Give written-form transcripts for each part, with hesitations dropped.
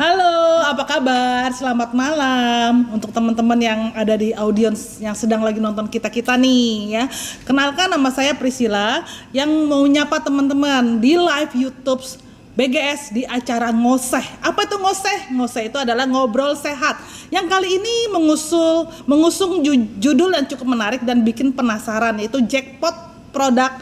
Halo, apa kabar? Selamat malam untuk teman-teman yang ada di audiens yang sedang lagi nonton kita nih ya. Kenalkan, nama saya Priscilla yang mau nyapa teman-teman di live YouTube BGS di acara Ngoseh. Apa itu Ngoseh? Ngoseh itu adalah ngobrol sehat. Yang kali ini mengusung judul yang cukup menarik dan bikin penasaran, yaitu jackpot produk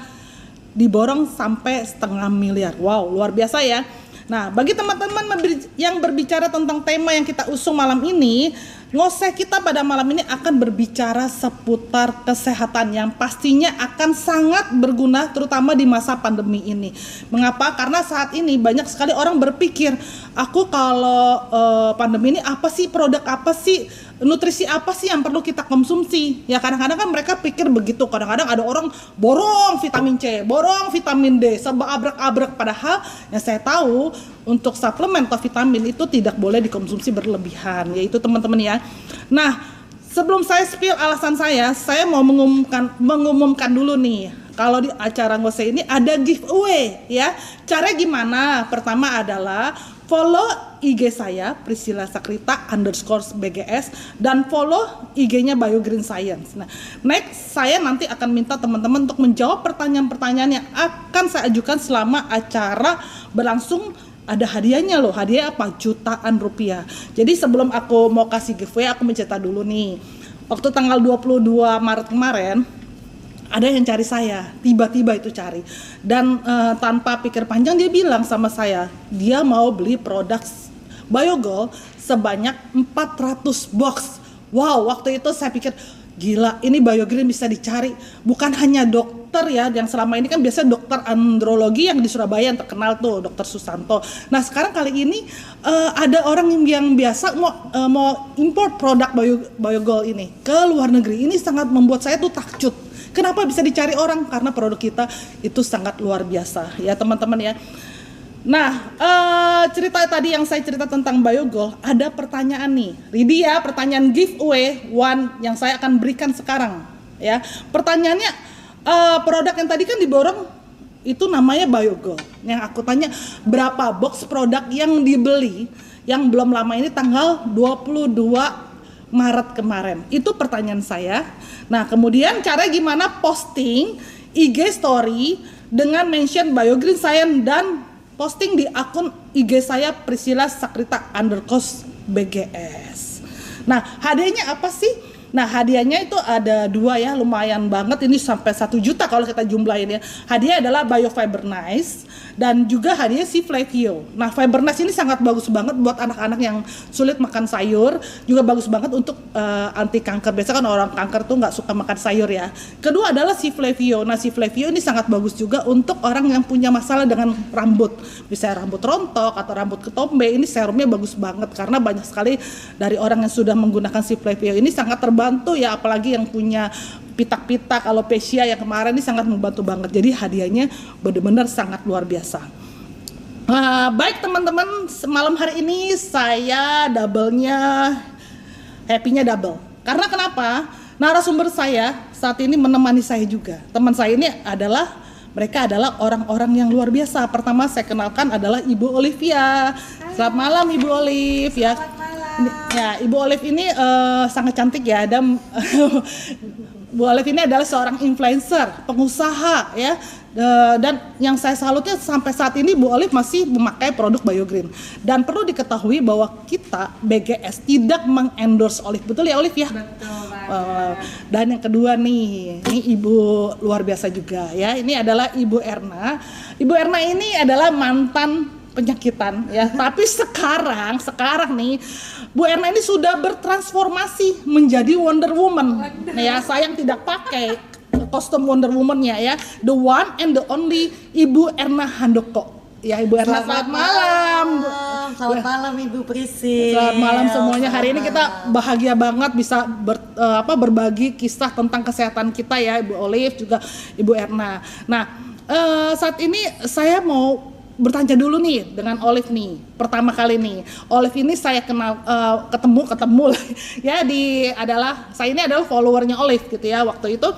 diborong sampai 1,5 miliar. Wow, luar biasa ya. Nah, bagi teman-teman yang berbicara tentang tema yang kita usung malam ini, Ngoseh kita pada malam ini akan berbicara seputar kesehatan yang pastinya akan sangat berguna terutama di masa pandemi ini. Mengapa? Karena saat ini banyak sekali orang berpikir, aku kalau pandemi ini apa sih, produk apa sih, nutrisi apa sih yang perlu kita konsumsi? Ya kadang-kadang kan mereka pikir begitu. Kadang-kadang ada orang borong vitamin C, borong vitamin D, seabrak-abrak. Padahal yang saya tahu untuk suplemen atau vitamin itu tidak boleh dikonsumsi berlebihan, yaitu teman-teman ya. Nah, sebelum saya spill alasan saya mau mengumumkan dulu nih. Kalau di acara Ngoseh ini ada giveaway ya. Caranya gimana? Pertama adalah follow IG saya Priscilla Sakrita _BGS dan follow IG-nya Biogreen Science. Nah, next saya nanti akan minta teman-teman untuk menjawab pertanyaan-pertanyaan yang akan saya ajukan selama acara berlangsung. Ada hadiahnya loh, hadiah apa? Jutaan rupiah. Jadi sebelum aku mau kasih giveaway, aku mencerita dulu nih. Waktu tanggal 22 Maret kemarin, ada yang cari saya, tiba-tiba itu cari. Dan tanpa pikir panjang dia bilang sama saya, dia mau beli produk Biogol sebanyak 400 box. Wow, waktu itu saya pikir, gila, ini Biogreen bisa dicari. Bukan hanya dokter ya, yang selama ini kan biasanya dokter andrologi yang di Surabaya yang terkenal tuh, dokter Susanto. Nah sekarang kali ini ada orang yang biasa mau import produk Biogol ini ke luar negeri. Ini sangat membuat saya tuh takjub. Kenapa bisa dicari orang? Karena produk kita itu sangat luar biasa ya teman-teman ya. Nah, cerita tadi yang saya cerita tentang Biogol, ada pertanyaan nih. Ready ya, pertanyaan giveaway one yang saya akan berikan sekarang ya. Pertanyaannya, produk yang tadi kan diborong itu namanya Biogol. Yang aku tanya, berapa box produk yang dibeli yang belum lama ini tanggal 22 Maret kemarin? Itu pertanyaan saya. Nah, kemudian cara gimana posting IG story dengan mention Biogreen Science dan posting di akun IG saya Priscilla Sakrita _BGS. Nah, hadiahnya apa sih? Nah, hadiahnya itu ada 2 ya, lumayan banget. Ini sampai 1 juta kalau kita jumlahin ya. Hadiah adalah BioFiber Nice dan juga hadiah si Flavio. Nah, Fiber Nice ini sangat bagus banget buat anak-anak yang sulit makan sayur. Juga bagus banget untuk anti kanker. Biasanya kan orang kanker tuh nggak suka makan sayur ya. Kedua adalah si Flavio. Nah, si Flavio ini sangat bagus juga untuk orang yang punya masalah dengan rambut. Bisa rambut rontok atau rambut ketombe. Ini serumnya bagus banget karena banyak sekali dari orang yang sudah menggunakan si Flavio ini sangat terbantu ya, apalagi yang punya pitak-pitak alopecia yang kemarin ini sangat membantu banget. Jadi hadiahnya benar-benar sangat luar biasa. Baik teman-teman, malam hari ini saya happy-nya double. Karena kenapa? Narasumber saya saat ini menemani saya juga. Teman saya ini mereka adalah orang-orang yang luar biasa. Pertama saya kenalkan adalah Ibu Olivia. Selamat malam Ibu Olive ya. Ya, Ibu Olive ini sangat cantik ya. Dan Bu Olive ini adalah seorang influencer, pengusaha ya. Dan yang saya salutnya sampai saat ini Bu Olive masih memakai produk Biogreen. Dan perlu diketahui bahwa kita BGS tidak mengendorse Olive. Betul ya Olive ya? Betul banget. Dan yang kedua nih, ini Ibu luar biasa juga ya. Ini adalah Ibu Erna. Ibu Erna ini adalah mantan penyakitan ya, tapi sekarang nih Bu Erna ini sudah bertransformasi menjadi Wonder Woman. Ya, sayang tidak pakai kostum Wonder Woman-nya ya. The one and the only Ibu Erna Handoko. Ya, Ibu Erna, selamat malam. Selamat malam Ibu Prisi. Selamat malam semuanya. Hari ini kita bahagia banget bisa berbagi kisah tentang kesehatan kita ya, Ibu Olive juga Ibu Erna. Nah, saat ini saya mau bertanya dulu nih dengan Olive nih. Pertama kali nih, Olive ini saya kenal ketemu ya saya ini adalah followernya Olive gitu ya. Waktu itu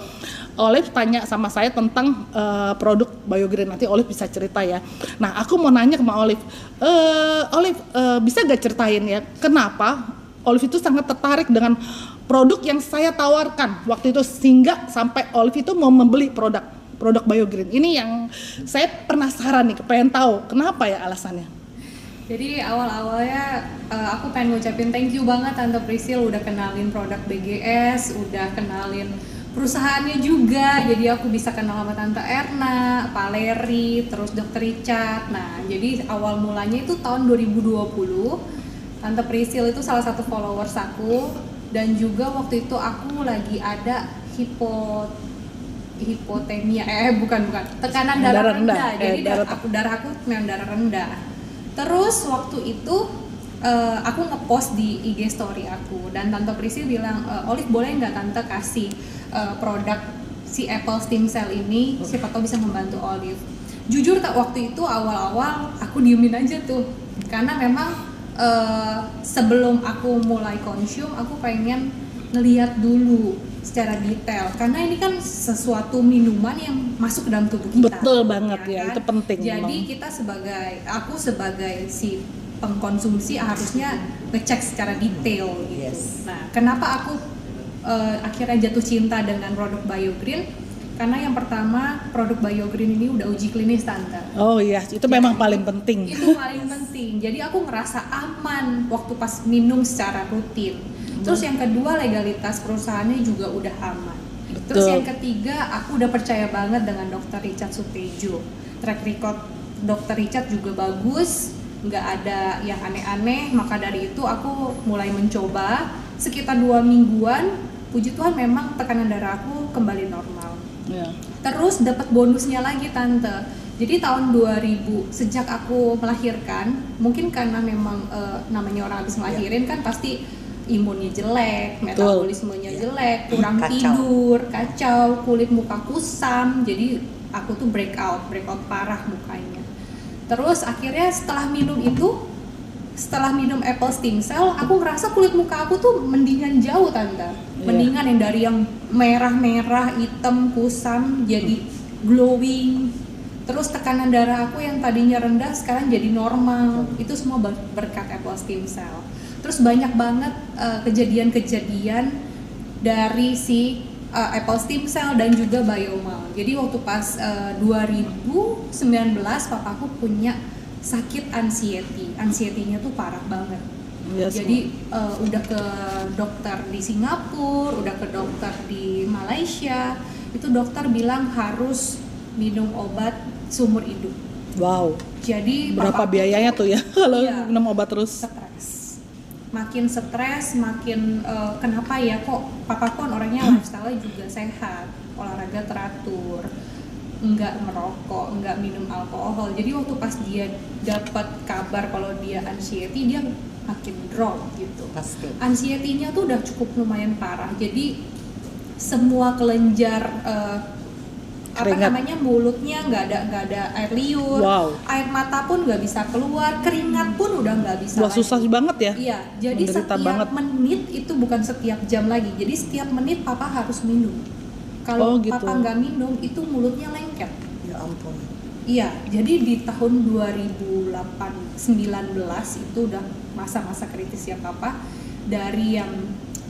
Olive tanya sama saya tentang produk BioGreen, nanti Olive bisa cerita ya. Nah, aku mau nanya ke Mbak Olive, bisa gak ceritain ya kenapa Olive itu sangat tertarik dengan produk yang saya tawarkan waktu itu sehingga sampai Olive itu mau membeli produk BioGreen. Ini yang saya penasaran nih, pengen tahu kenapa ya alasannya. Jadi awal-awalnya aku pengen ngucapin thank you banget Tante Prisil udah kenalin produk BGS, udah kenalin perusahaannya juga. Jadi aku bisa kenal sama Tante Erna, Pak Leri, terus Dr. Richard. Nah, jadi awal mulanya itu tahun 2020. Tante Prisil itu salah satu followers aku, dan juga waktu itu aku lagi ada hipotemia, bukan tekanan darah rendah. Jadi darah aku memang darah rendah. Terus waktu itu aku ngepost di IG story aku, dan Tante Prisil bilang, Olive boleh nggak Tante kasih produk si Apple Stem Cell ini, siapa tahu bisa membantu Olive. Jujur waktu itu awal-awal aku diemin aja tuh, karena memang sebelum aku mulai konsum aku pengen ngeliat dulu secara detail, karena ini kan sesuatu minuman yang masuk ke dalam tubuh kita. Betul banget ya, kan? Itu penting. Jadi kita aku sebagai si pengkonsumsi harusnya ngecek secara detail gitu. Yes. Nah, kenapa aku akhirnya jatuh cinta dengan produk BioGreen? Karena yang pertama, produk BioGreen ini udah uji klinis Tante. Oh iya, itu memang paling penting. Itu paling penting. Jadi aku ngerasa aman waktu pas minum secara rutin. Terus yang kedua, legalitas perusahaannya juga udah aman. Betul. Terus yang ketiga, aku udah percaya banget dengan Dr. Richard Sutejo. Track record Dr. Richard juga bagus, nggak ada yang aneh-aneh. Maka dari itu aku mulai mencoba. Sekitar 2 mingguan, puji Tuhan memang tekanan darah aku kembali normal. Ya. Terus dapat bonusnya lagi Tante. Jadi tahun 2000 sejak aku melahirkan, mungkin karena memang namanya orang habis melahirin kan pasti imunnya jelek, metabolismenya jelek, kurang tidur, kacau, kulit muka kusam. Jadi aku tuh breakout parah mukanya. Terus akhirnya setelah minum Apple Stem Cell, aku ngerasa kulit muka aku tuh mendingan jauh Tante. Mendingan yang dari yang merah-merah, hitam, kusam jadi glowing. Terus tekanan darah aku yang tadinya rendah sekarang jadi normal. Itu semua berkat Apple Stem Cell. Terus banyak banget kejadian-kejadian dari si Apple Stem Cell dan juga Biomal. Jadi waktu pas 2019 papaku punya sakit anxiety. Anxiety-nya tuh parah banget. Yes, jadi udah ke dokter di Singapura, udah ke dokter di Malaysia. Itu dokter bilang harus minum obat seumur hidup. Wow. Jadi berapa biayanya tuh ya kalau minum obat terus? Makin stres, makin kenapa ya kok papaku kan orangnya lifestyle juga sehat, olahraga teratur, enggak merokok, enggak minum alkohol. Jadi waktu pas dia dapat kabar kalau dia anxiety, dia makin drop gitu. Pasti. Anxiety-nya tuh udah cukup lumayan parah. Jadi semua kelenjar mulutnya nggak ada air liur, air mata pun nggak bisa keluar, keringat pun udah nggak bisa. Wah, susah banget ya. Iya, jadi setiap menit itu bukan setiap jam lagi. Jadi setiap menit papa harus minum. Kalau gitu. papa nggak minum, itu mulutnya lengket. Ya ampun. Iya, jadi di tahun 2019 itu udah masa-masa kritis ya papa. Dari yang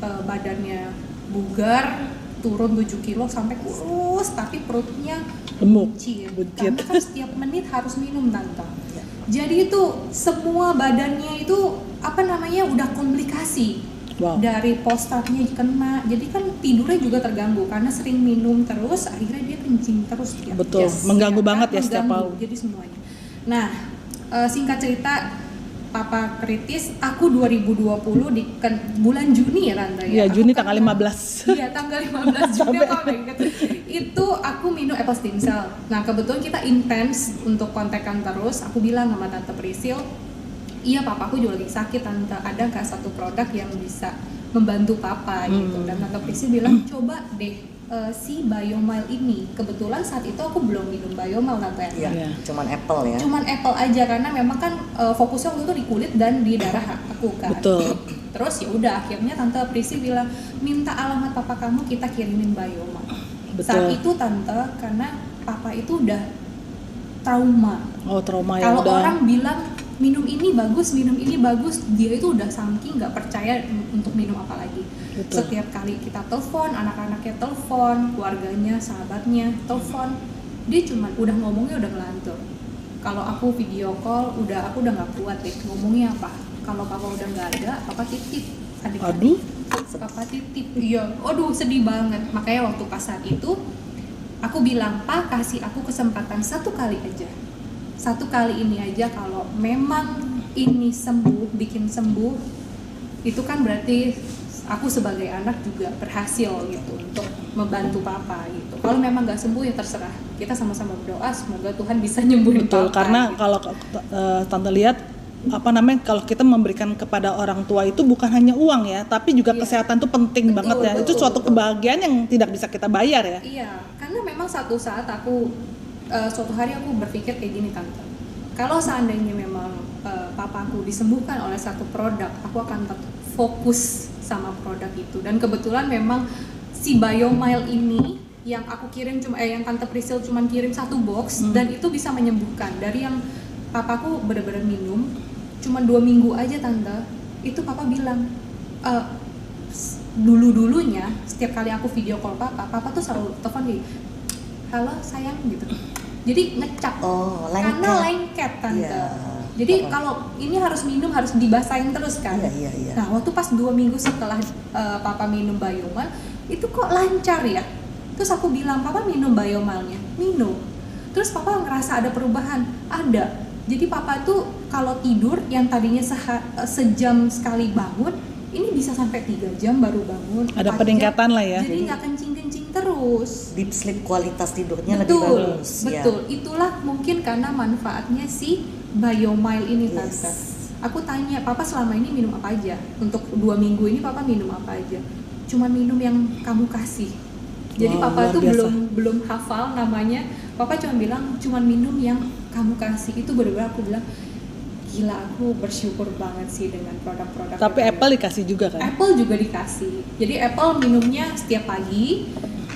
badannya bugar, turun 7 kilo sampai kurus, tapi perutnya buncit. Karena kan setiap menit harus minum Tante. Ya. Jadi itu semua badannya itu udah komplikasi. Wow. Dari postatnya kena, jadi kan tidurnya juga terganggu karena sering minum terus, akhirnya dia kencing terus. Betul, mengganggu banget ya setiap malam. Jadi semuanya. Nah, singkat cerita, papa kritis, aku 2020 di bulan Juni ya Tante ya. Iya, Juni tanggal 15. Iya, tanggal 15 Juni apa gitu. Itu aku minum Apple Stem Cell. Nah, kebetulan kita intens untuk kontekan terus. Aku bilang sama Tante Prisil, iya papaku juga lagi sakit Tante, ada nggak satu produk yang bisa membantu papa gitu. Dan Tante Prisil bilang, coba deh si Biomal ini. Kebetulan saat itu aku belum minum Biomal Tante. Iya, cuman Apple ya. Cuman Apple aja karena memang kan fokusnya waktu itu di kulit dan di darah aku kan. Betul. Terus ya udah akhirnya Tante Prisi bilang minta alamat papa kamu, kita kirimin Biomal. Saat Betul. itu tante, karena papa itu udah trauma. Oh, trauma ya Kalau udah. orang bilang minum ini bagus, dia itu udah saking nggak percaya untuk minum apa lagi. Betul. Setiap kali kita telepon, anak-anaknya telepon, keluarganya, sahabatnya telepon, dia cuman udah ngomongnya udah ngelantur. Kalau aku video call, aku udah nggak kuat deh ngomongnya apa. Kalau papa udah nggak ada, papa titip Aduh. papa titip, iya, aduh sedih banget. Makanya waktu pas saat itu aku bilang, Pak kasih aku kesempatan satu kali aja, satu kali ini aja. Kalau memang ini sembuh, bikin sembuh, itu kan berarti aku sebagai anak juga berhasil gitu untuk membantu papa gitu. Kalau memang nggak sembuh ya terserah, kita sama-sama berdoa semoga Tuhan bisa nyembuhin Betul, papa karena gitu. kalau tante lihat kalau kita memberikan kepada orang tua itu bukan hanya uang ya, tapi juga Iya. kesehatan tuh penting Betul, banget ya. Itu betul, suatu betul. kebahagiaan yang tidak bisa kita bayar ya. Iya, karena memang suatu saat suatu hari aku berpikir kayak gini tante. Kalau seandainya memang papaku disembuhkan oleh satu produk, aku akan tetap fokus sama produk itu. Dan kebetulan memang si Biomile ini yang aku kirim yang tante Priscil cuma kirim satu box dan itu bisa menyembuhkan. Dari yang papaku benar-benar minum cuma 2 minggu aja tante, itu papa bilang dulunya setiap kali aku video call papa tuh selalu telepon gini, halo sayang gitu. Jadi ngecap, karena lengket tante. Iya. Jadi kalau ini harus minum harus dibasahin terus kan. Iya. Nah waktu pas 2 minggu setelah papa minum Biomile itu kok lancar ya. Terus aku bilang, papa minum Biomile-nya? Minum. Terus papa ngerasa ada perubahan? Ada. Jadi papa tuh kalau tidur yang tadinya sejam sekali bangun, ini bisa sampai 3 jam baru bangun. Ada 4 peningkatan jam. lah ya. Jadi nggak kencing-kencing terus. Deep sleep, kualitas tidurnya lebih bagus. Betul. Itulah mungkin karena manfaatnya si Biomile ini tante. Aku tanya, papa selama ini minum apa aja? Untuk 2 minggu ini papa minum apa aja? Cuma minum yang kamu kasih. Jadi Wow, papa luar tuh biasa. belum hafal namanya. Papa cuma bilang cuma minum yang kamu kasih. Itu benar-benar aku bilang gila, aku bersyukur banget sih dengan produk-produk. Tapi yang Apple dikasih juga kan? Apple juga dikasih. Jadi Apple minumnya setiap pagi.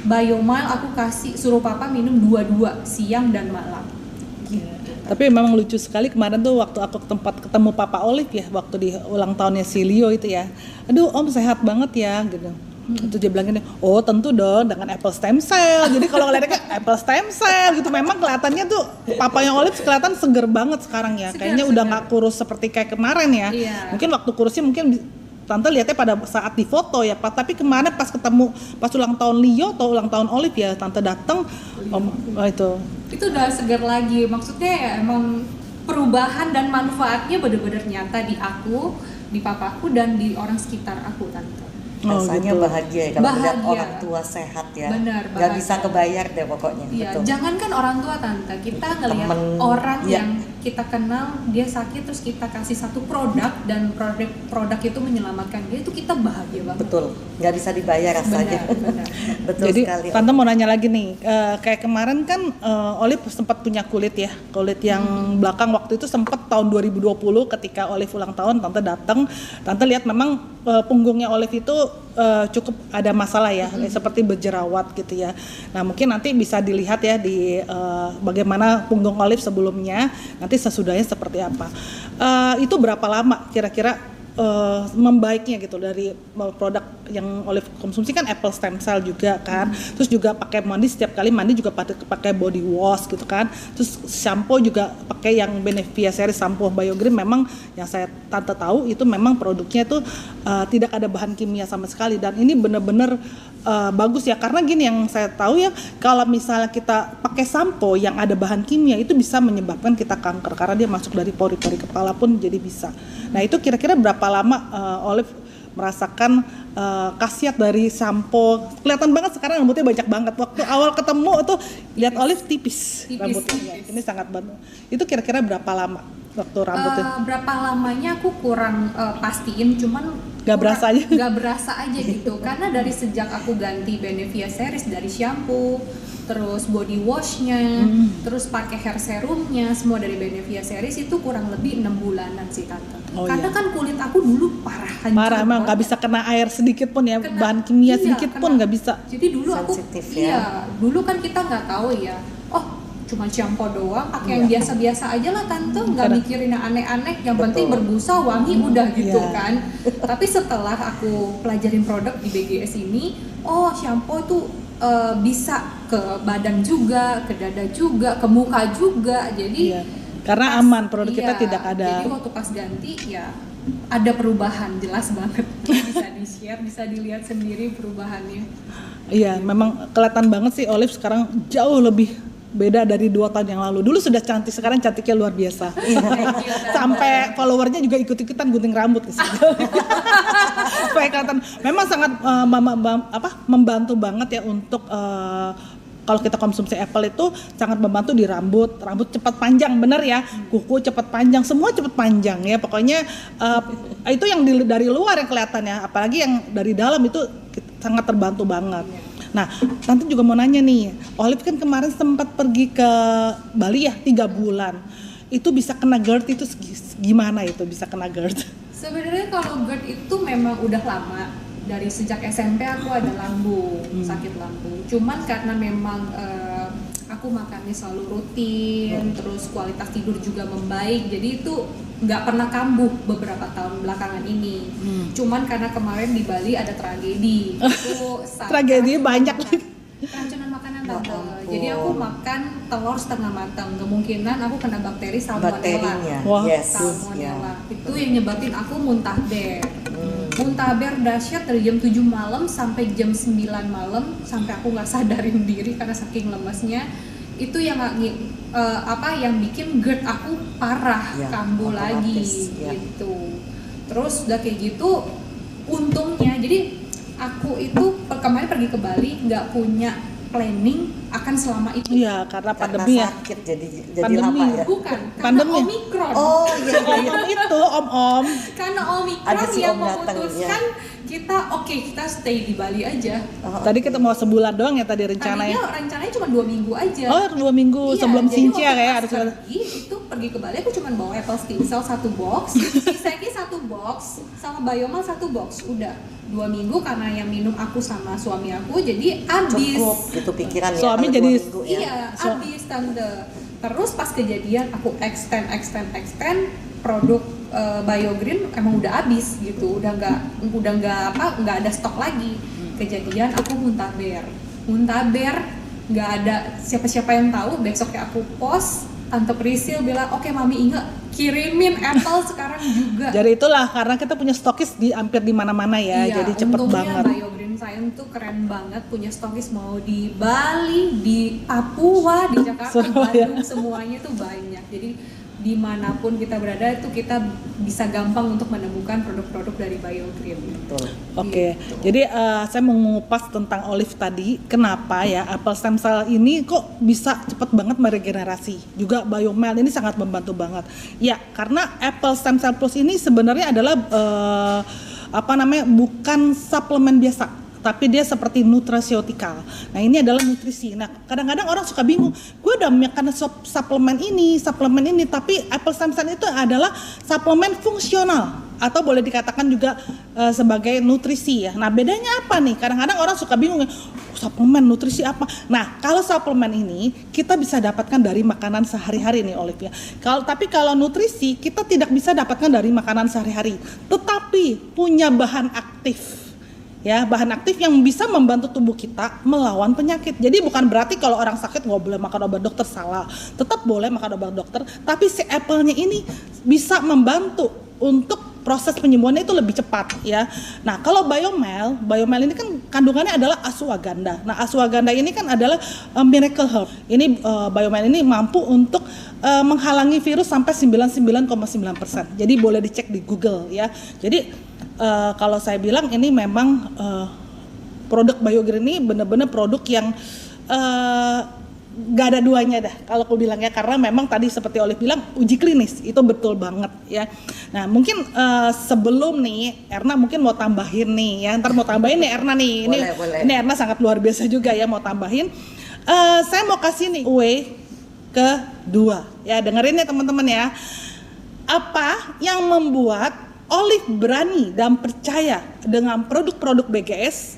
Biomile aku kasih, suruh papa minum 2-2 siang dan malam. Tapi memang lucu sekali kemarin tuh waktu aku ketemu Papa Olive ya, waktu di ulang tahunnya si Leo itu ya. Aduh om sehat banget ya gitu. Itu dia bilang gini, oh tentu dong dengan apple stem cell. Jadi kalau ngeliatnya apple stem cell gitu, memang kelihatannya tuh papanya Olive kelihatan seger banget sekarang ya. Kayaknya udah nggak kurus seperti kayak kemarin ya. Iya. Mungkin waktu kurusnya Tante lihatnya pada saat di foto ya Pak, tapi kemarin pas ketemu pas ulang tahun Leo atau ulang tahun Olive ya, Tante datang itu udah segar lagi. Maksudnya ya emang perubahan dan manfaatnya benar-benar nyata di aku, di papaku dan di orang sekitar aku tante. Rasanya gitu. bahagia ya kalau melihat Bahagia. orang tua sehat ya. Benar, Gak bahagia. bisa kebayar deh pokoknya. Iya, Betul. jangankan orang tua tante, kita ngelihat Temen, orang iya. yang kita kenal dia sakit terus kita kasih satu produk dan produk itu menyelamatkan dia, itu kita bahagia banget. Betul, nggak bisa dibayar rasanya. Benar. Betul Jadi sekali. Tante mau nanya lagi nih, kayak kemarin kan Olive sempat punya kulit yang belakang waktu itu sempat tahun 2020 ketika Olive ulang tahun, Tante datang, Tante lihat memang punggungnya Olive itu cukup ada masalah ya, seperti berjerawat gitu ya. Nah mungkin nanti bisa dilihat ya di bagaimana punggung Olive sebelumnya, nanti sesudahnya seperti apa. Itu berapa lama kira-kira membaiknya gitu dari produk yang Olive konsumsi kan apple stem cell juga kan, terus juga pakai mandi, setiap kali mandi juga pakai body wash gitu kan, terus shampoo juga pakai yang Benefia series shampoo BioGreen. Memang yang saya Tante tahu itu memang produknya itu tidak ada bahan kimia sama sekali, dan ini benar-benar bagus ya, karena gini yang saya tahu ya, kalau misalnya kita pakai sampo yang ada bahan kimia itu bisa menyebabkan kita kanker karena dia masuk dari pori-pori kepala pun jadi bisa. Nah itu kira-kira berapa lama Olive merasakan khasiat dari sampo? Kelihatan banget sekarang rambutnya banyak banget. Waktu awal ketemu tuh lihat Olive tipis rambutnya. Ini sangat bantu. Itu kira-kira berapa lama waktu rambutnya? Berapa lamanya aku kurang pastiin, cuman Gak berasa aja? Gak berasa aja gitu, karena dari sejak aku ganti Benefia series dari shampoo, terus body washnya, terus pakai hair serumnya, semua dari Benevia series itu kurang lebih 6 bulanan sih tante. Oh, Karena iya. kan kulit aku dulu parah hancur Parah emang nggak banget. bisa kena air sedikit pun ya, Kena- bahan kimia iya, sedikit pun kena. nggak bisa. Jadi dulu aku Sensitif ya. iya, dulu kan kita nggak tahu ya. Oh, cuma shampoo doang, pakai yang biasa-biasa aja lah tante, nggak Karena- mikirin yang aneh-aneh, yang Betul. penting berbusa, wangi udah gitu Iya. kan. Tapi setelah aku pelajarin produk di BGS ini, oh shampoo itu bisa ke badan juga, ke dada juga, ke muka juga. Jadi Iya. Karena pas- aman, produk kita iya, tidak ada. Jadi waktu pas ganti ya ada perubahan jelas banget. Bisa di-share, bisa dilihat sendiri perubahannya. Iya, memang kelihatan banget sih Olive sekarang jauh lebih beda dari 2 tahun yang lalu. Dulu sudah cantik, sekarang cantiknya luar biasa. Sampai followernya juga ikut-ikutan gunting rambut di situ. Supaya kelihatan. Memang sangat membantu banget ya untuk kalau kita konsumsi apple itu sangat membantu di rambut cepat panjang, bener ya, kuku cepat panjang, semua cepat panjang ya. Pokoknya itu yang dari luar yang kelihatan ya, apalagi yang dari dalam itu sangat terbantu banget. Nah, tante juga mau nanya nih, Olive kan kemarin sempat pergi ke Bali ya 3 bulan. Itu bisa kena GERD itu gimana itu bisa kena GERD? Sebenarnya kalau GERD itu memang udah lama. Dari sejak SMP aku ada lambung, sakit lambung. Cuman karena memang aku makannya selalu rutin, terus kualitas tidur juga membaik, jadi itu nggak pernah kambuh beberapa tahun belakangan ini. Cuman karena kemarin di Bali ada tragedi, itu Tragedi banyak. keracunan makanan Ya tante. ampun. Jadi aku makan telur setengah matang, kemungkinan aku kena bakteri salmonella. Bakterinya. Wah. Yes. Salmonella. Ya. Itu yang nyebabin aku muntah ber. Muntah ber dahsyat dari jam 7 malam sampai jam 9 malam, sampai aku nggak sadarin diri karena saking lemesnya. Itu yang yang bikin GERD aku parah, Ya, kambuh lagi otomatis, ya. gitu. Terus udah kayak gitu, untungnya jadi aku itu kemarin pergi ke Bali nggak punya planning akan selama itu. Iya, karena Karena pandemi ya. sakit jadi Pandemi. lama ya. Bukan, karena Pandemi. Omikron. Oh iya. Om itu, om. Karena Omikron Ada si yang Om datang, memutuskan kita kita stay di Bali aja. Oh, Tadi oke. kita mau sebulan doang ya tadi rencananya. Tadinya rencananya cuma 2 minggu aja. Oh, 2 minggu Iya, sebelum jadi Cincia waktu kayak pas harus pergi ke Bali aku cuma bawa apple stem cell 1 box, Kiseki 1 box, sama Biomal 1 box. Udah 2 minggu karena yang minum aku sama suami aku jadi habis. Cukup gitu pikiran ya. Suami kalau jadi 2 minggu ya. Iya, habis tante. Terus pas kejadian aku extend produk BioGreen emang udah habis gitu, udah nggak ada stok lagi. Kejadian aku muntah ber, nggak ada siapa-siapa yang tahu. Besoknya aku post, Tante Prisil bilang, oke Mami Inge kirimin apple sekarang juga. Jadi itulah karena kita punya stokis di hampir di mana-mana ya, Iya, jadi cepet untungnya banget. BioGreen Science tuh keren banget, punya stokis mau di Bali, di Papua, di Jakarta, Surabaya. Bandung, semuanya tuh banyak. Jadi dimanapun kita berada itu kita bisa gampang untuk menemukan produk-produk dari BioGreen. Betul. Oke, jadi saya mau mengupas tentang Olive tadi, kenapa ya apple stem cell ini kok bisa cepet banget meregenerasi. Juga Biomel ini sangat membantu banget. Ya, karena apple stem cell plus ini sebenarnya adalah bukan suplemen biasa, tapi dia seperti nutraceutikal. Nah, ini adalah nutrisi. Nah, kadang-kadang orang suka bingung, gue udah makan suplemen ini, tapi apple stem cell itu adalah suplemen fungsional atau boleh dikatakan juga sebagai nutrisi ya. Nah, bedanya apa nih? Kadang-kadang orang suka bingung ya, suplemen nutrisi apa? Nah, kalau suplemen ini kita bisa dapatkan dari makanan sehari-hari nih Olive ya. Tapi kalau nutrisi kita tidak bisa dapatkan dari makanan sehari-hari, tetapi punya bahan aktif. Ya, bahan aktif yang bisa membantu tubuh kita melawan penyakit. Jadi bukan berarti kalau orang sakit nggak boleh makan obat dokter, salah. Tetap boleh makan obat dokter, tapi si apple-nya ini bisa membantu untuk proses penyembuhannya itu lebih cepat ya. Nah, kalau Biomel ini kan kandungannya adalah ashwagandha. Nah, ashwagandha ini kan adalah miracle herb. Ini Biomel ini mampu untuk menghalangi virus sampai 99,9%. Jadi boleh dicek di Google ya. Jadi kalau saya bilang ini memang produk BioGreen ini benar-benar produk yang gak ada duanya dah kalau aku bilang ya, karena memang tadi seperti Olive bilang uji klinis itu betul banget ya. Nah, mungkin sebelum nih Erna mungkin mau tambahin nih ya, ntar mau tambahin nih Erna nih, Boleh. ini Erna sangat luar biasa juga ya, mau tambahin Saya mau kasih nih way kedua. Ya, dengerin ya teman-teman ya. Apa yang membuat Olive berani dan percaya dengan produk-produk BGS?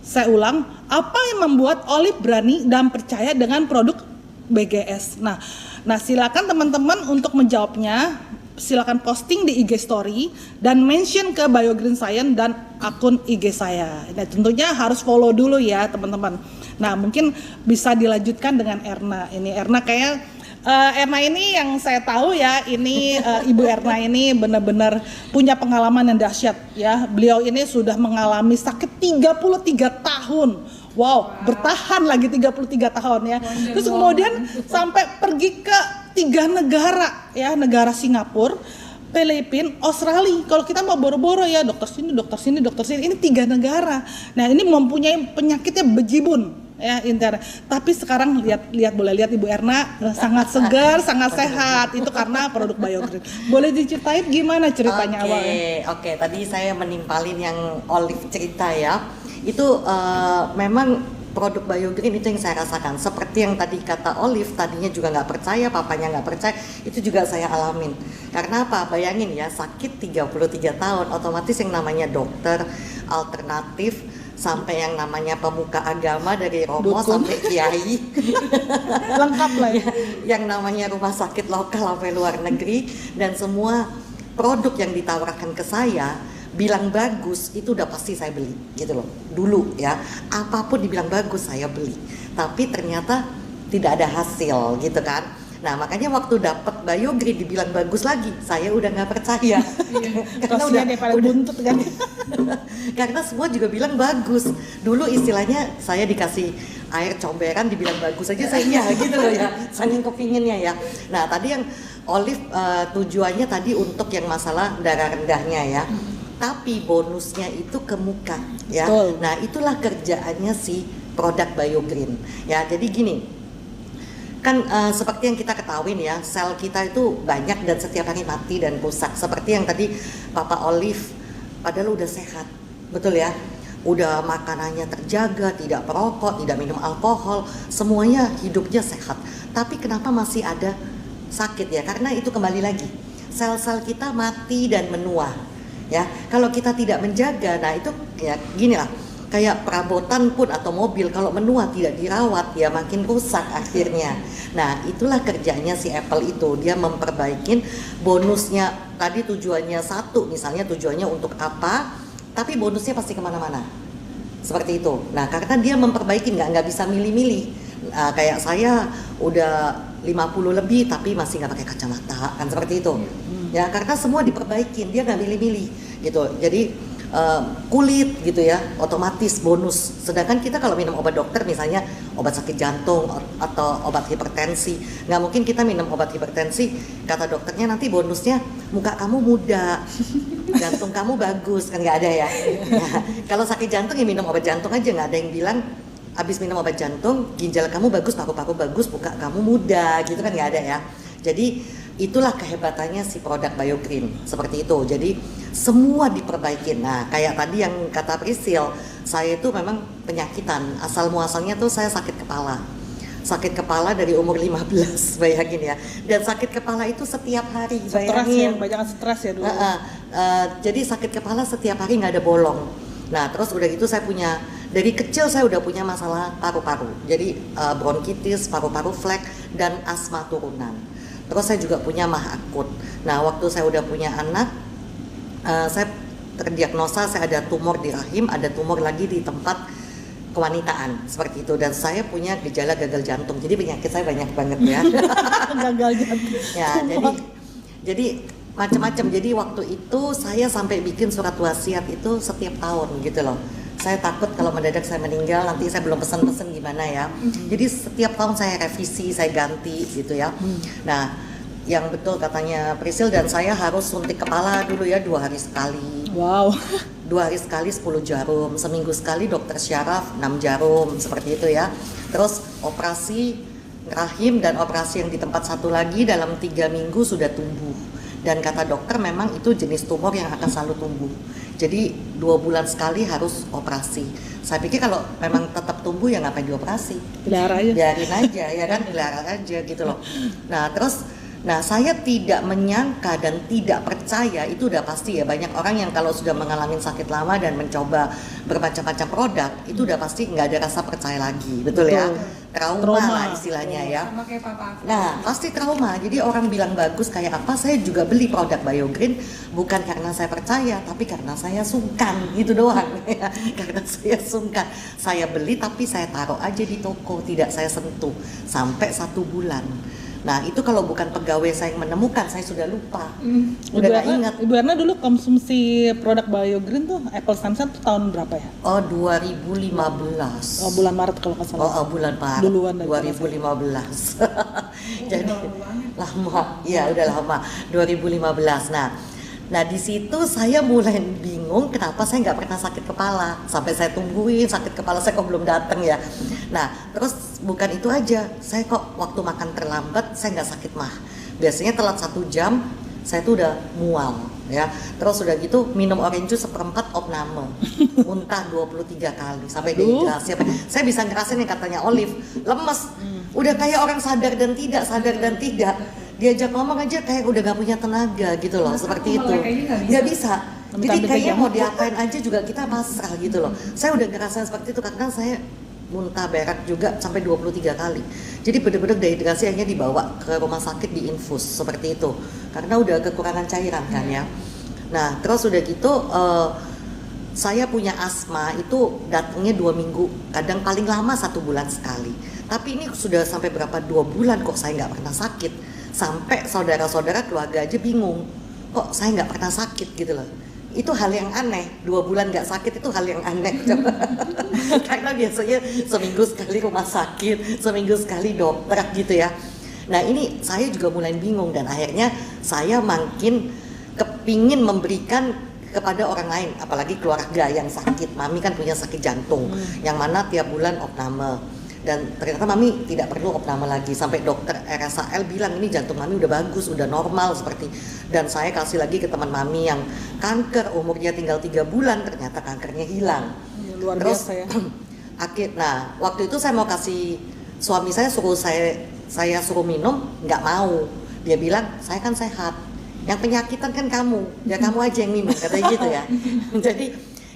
Saya ulang, apa yang membuat Olive berani dan percaya dengan produk BGS? Nah, silakan teman-teman untuk menjawabnya. Silakan posting di IG story dan mention ke Biogreen Science dan akun IG saya. Nah, tentunya harus follow dulu ya teman-teman. Nah, mungkin bisa dilanjutkan dengan Erna. Ini Erna Erna ini yang saya tahu ya, ini Ibu Erna ini benar-benar punya pengalaman yang dahsyat ya. Beliau ini sudah mengalami sakit 33 tahun. Wow, bertahan lagi 33 tahun ya. Terus kemudian sampai pergi ke 3 negara ya, negara Singapura, Filipina, Australia. Kalau kita mau boro-boro ya, dokter sini, ini 3 negara. Nah, ini mempunyai penyakitnya bejibun ya intinya. Tapi sekarang boleh lihat Ibu Erna sangat segar, sangat sehat. Itu karena produk Biogreen. Boleh diceritain gimana ceritanya awalnya? Oke, tadi saya menimpalin yang Olive cerita ya. Itu memang produk Biogreen itu yang saya rasakan. Seperti yang tadi kata Olive, tadinya juga nggak percaya, papanya nggak percaya, itu juga saya alamin. Karena apa? Bayangin ya, sakit 33 tahun, otomatis yang namanya dokter, alternatif, sampai yang namanya pemuka agama dari Romo sampai kiai. Lengkap lah ya. Yang namanya rumah sakit lokal sampai luar negeri, dan semua produk yang ditawarkan ke saya bilang bagus, itu udah pasti saya beli gitu loh. Dulu ya, apapun dibilang bagus saya beli, tapi ternyata tidak ada hasil gitu kan. Nah, makanya waktu dapat Biogreen dibilang bagus lagi, saya udah nggak percaya. Karena udah buntut kan. Karena semua juga bilang bagus. Dulu istilahnya saya dikasih air comberan dibilang bagus aja saya iya gitu loh ya, saking kepinginnya ya. Nah, tadi yang Olive tujuannya tadi untuk yang masalah darah rendahnya ya. Tapi bonusnya itu ke muka ya. Betul. Nah, itulah kerjaannya si produk Biogreen ya. Jadi gini, kan seperti yang kita ketahui ya, sel kita itu banyak dan setiap hari mati dan rusak. Seperti yang tadi Papa Olive, padahal udah sehat, betul ya, udah makanannya terjaga, tidak perokok, tidak minum alkohol, semuanya hidupnya sehat. Tapi kenapa masih ada sakit ya? Karena itu kembali lagi, sel-sel kita mati dan menua. Ya, kalau kita tidak menjaga, nah itu ya gini lah, kayak perabotan pun atau mobil kalau menua tidak dirawat ya makin rusak akhirnya. Nah, itulah kerjanya si Apple itu, dia memperbaikin bonusnya. Tadi tujuannya satu, misalnya tujuannya untuk apa, tapi bonusnya pasti kemana-mana. Seperti itu. Nah, karena dia memperbaiki, nggak bisa milih-milih. Nah, kayak saya udah 50 lebih tapi masih nggak pakai kacamata, kan seperti itu. Ya, karena semua diperbaikin, dia nggak milih-milih gitu. Jadi kulit gitu ya, otomatis bonus. Sedangkan kita kalau minum obat dokter, misalnya obat sakit jantung atau obat hipertensi, nggak mungkin kita minum obat hipertensi, kata dokternya nanti bonusnya muka kamu muda, jantung kamu bagus, kan nggak ada ya. Nah, kalau sakit jantung ya minum obat jantung aja, nggak ada yang bilang habis minum obat jantung ginjal kamu bagus, paru-paru bagus, muka kamu muda, gitu kan nggak ada ya. Jadi itulah kehebatannya si produk Biogreen, seperti itu. Jadi semua diperbaikin. Nah, kayak tadi yang kata Prisil, saya itu memang penyakitan, asal muasalnya tuh saya sakit kepala. Sakit kepala dari umur 15, bayangin ya. Dan sakit kepala itu setiap hari, bayangin. Banyak stres ya dulu. Jadi sakit kepala setiap hari, nggak ada bolong. Nah, terus udah gitu saya punya, dari kecil saya udah punya masalah paru-paru. Jadi bronkitis, paru-paru flek, dan asma turunan. Terus saya juga punya mah akut. Nah, waktu saya udah punya anak, saya terdiagnosa saya ada tumor di rahim, ada tumor lagi di tempat kewanitaan, seperti itu. Dan saya punya gejala gagal jantung. Jadi penyakit saya banyak banget ya. Gagal jantung. Ya, jadi macam-macam. Jadi waktu itu saya sampai bikin surat wasiat itu setiap tahun gitu loh. Saya takut kalau mendadak saya meninggal, nanti saya belum pesan-pesan gimana ya. Jadi setiap tahun saya revisi, saya ganti gitu ya. Nah, yang betul katanya Prisil dan saya harus suntik kepala dulu ya 2 hari sekali. Wow. 2 hari sekali 10 jarum, seminggu sekali dokter syaraf 6 jarum, seperti itu ya. Terus operasi rahim dan operasi yang di tempat satu lagi dalam 3 minggu sudah tumbuh. Dan kata dokter memang itu jenis tumor yang akan selalu tumbuh. Jadi 2 bulan sekali harus operasi. Saya pikir kalau memang tetap tumbuh ya ngapain dioperasi? Pelihara aja. Biarin aja ya kan, pelihara aja gitu loh. Nah terus, nah saya tidak menyangka dan tidak percaya, itu udah pasti ya, banyak orang yang kalau sudah mengalami sakit lama dan mencoba bermacam-macam produk, itu udah pasti nggak ada rasa percaya lagi, betul ya? Trauma lah istilahnya ya. Sama kayak papa aku. Nah, pasti trauma. Jadi orang bilang bagus kayak apa, saya juga beli produk Biogreen bukan karena saya percaya, tapi karena saya sungkan, gitu doang. Ya. Karena saya sungkan. Saya beli tapi saya taruh aja di toko, tidak saya sentuh sampai 1 bulan. Nah, itu kalau bukan pegawai saya yang menemukan, saya sudah lupa. Udah gak ingat. Ibu Erna dulu konsumsi produk Biogreen tuh Apple Sunshine tuh tahun berapa ya? Oh, 2015. Oh, bulan Maret kalau nggak salah. Oh, bulan Maret. Duluan dari 2015. Jadi lama. Ya, udah lama. 2015. Nah di situ saya mulai bingung kenapa saya nggak pernah sakit kepala, sampai saya tungguin sakit kepala saya kok belum datang ya. Nah terus bukan itu aja, saya kok waktu makan terlambat saya nggak sakit mah. Biasanya telat 1 jam saya tuh udah mual ya. Terus udah gitu minum orange juice 1/4 opname, muntah 23 kali sampai dehidrasi. Saya bisa ngerasain yang katanya Olive, lemes, udah kayak orang sadar dan tidak. Diajak ngomong aja kayak udah gak punya tenaga gitu loh, seperti itu. Nggak bisa. Jadi kayaknya mau diapain aja juga kita pasrah gitu loh. Saya udah ngerasain seperti itu karena saya muntah berak juga sampai 23 kali. Jadi bener-bener dehidrasi akhirnya dibawa ke rumah sakit di infus seperti itu. Karena udah kekurangan cairan kan ya. Nah terus udah gitu saya punya asma itu datangnya 2 minggu, kadang paling lama 1 bulan sekali. Tapi ini sudah sampai berapa 2 bulan kok saya nggak pernah sakit. Sampai saudara-saudara keluarga aja bingung, kok saya nggak pernah sakit gitu loh. Itu hal yang aneh, 2 bulan nggak sakit itu hal yang aneh. Karena biasanya seminggu sekali rumah sakit, seminggu sekali dokter gitu ya. Nah ini saya juga mulai bingung dan akhirnya saya makin kepingin memberikan kepada orang lain, apalagi keluarga yang sakit. Mami kan punya sakit jantung, yang mana tiap bulan opname. Dan ternyata mami tidak perlu opname lagi, sampai dokter RSAL bilang ini jantung mami udah bagus, udah normal seperti. Dan saya kasih lagi ke teman mami yang kanker, umurnya tinggal 3 bulan, ternyata kankernya hilang. Ya, luar Terus, biasa ya. nah waktu itu saya mau kasih suami saya suruh minum, nggak mau. Dia bilang saya kan sehat, yang penyakitan kan kamu, ya kamu aja yang minum, katanya gitu ya. Jadi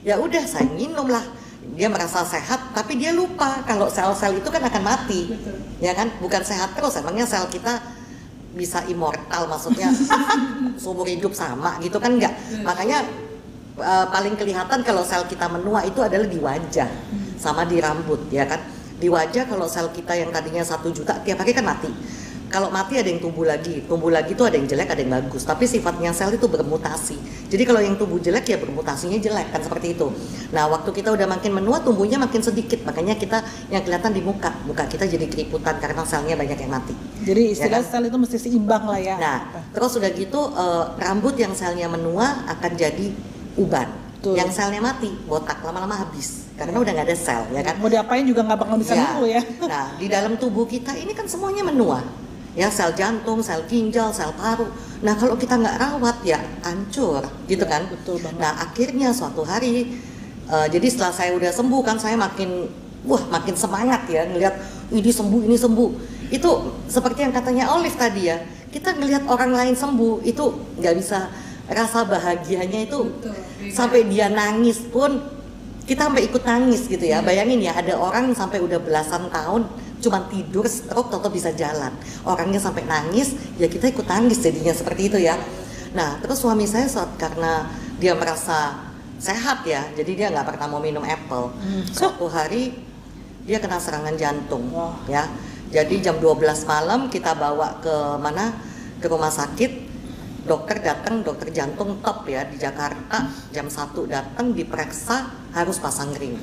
ya udah saya minum lah. Dia merasa sehat, tapi dia lupa kalau sel-sel itu kan akan mati. Betul. Ya kan, bukan sehat terus. Emangnya sel kita bisa immortal, maksudnya seumur hidup sama gitu kan enggak. Makanya paling kelihatan kalau sel kita menua itu adalah di wajah sama di rambut ya kan. Di wajah kalau sel kita yang tadinya 1 juta tiap hari kan mati. Kalau mati ada yang tumbuh lagi itu ada yang jelek, ada yang bagus. Tapi sifatnya sel itu bermutasi. Jadi kalau yang tumbuh jelek ya bermutasinya jelek kan seperti itu. Nah waktu kita udah makin menua tumbuhnya makin sedikit. Makanya kita yang kelihatan di muka kita jadi keriputan karena selnya banyak yang mati. Jadi istilah ya kan? sel itu mesti seimbang lah ya. Nah terus udah gitu rambut yang selnya menua akan jadi uban. Betul. Yang selnya mati botak lama-lama habis karena udah nggak ada sel ya kan. Mau diapain juga nggak bakal bisa nemu ya. Nah di dalam tubuh kita ini kan semuanya menua. Ya sel jantung, sel ginjal, sel paru. Nah kalau kita nggak rawat ya hancur gitu kan. Betul banget. Nah akhirnya suatu hari jadi setelah saya udah sembuh kan saya makin semangat ya ngelihat ini sembuh. Itu seperti yang katanya Olive tadi ya, kita ngelihat orang lain sembuh itu nggak bisa, rasa bahagianya itu Betul. sampai dia nangis pun kita sampai ikut nangis gitu ya. Bayangin ya ada orang sampai udah belasan tahun cuma tidur stroke atau bisa jalan, orangnya sampai nangis ya kita ikut nangis jadinya seperti itu ya. Nah terus suami saya karena dia merasa sehat ya, jadi dia nggak pernah mau minum apple. Suatu hari dia kena serangan jantung. Ya, jadi jam 12 malam kita bawa ke rumah sakit. Dokter datang, dokter jantung top ya di Jakarta, jam 1 datang diperiksa harus pasang ring.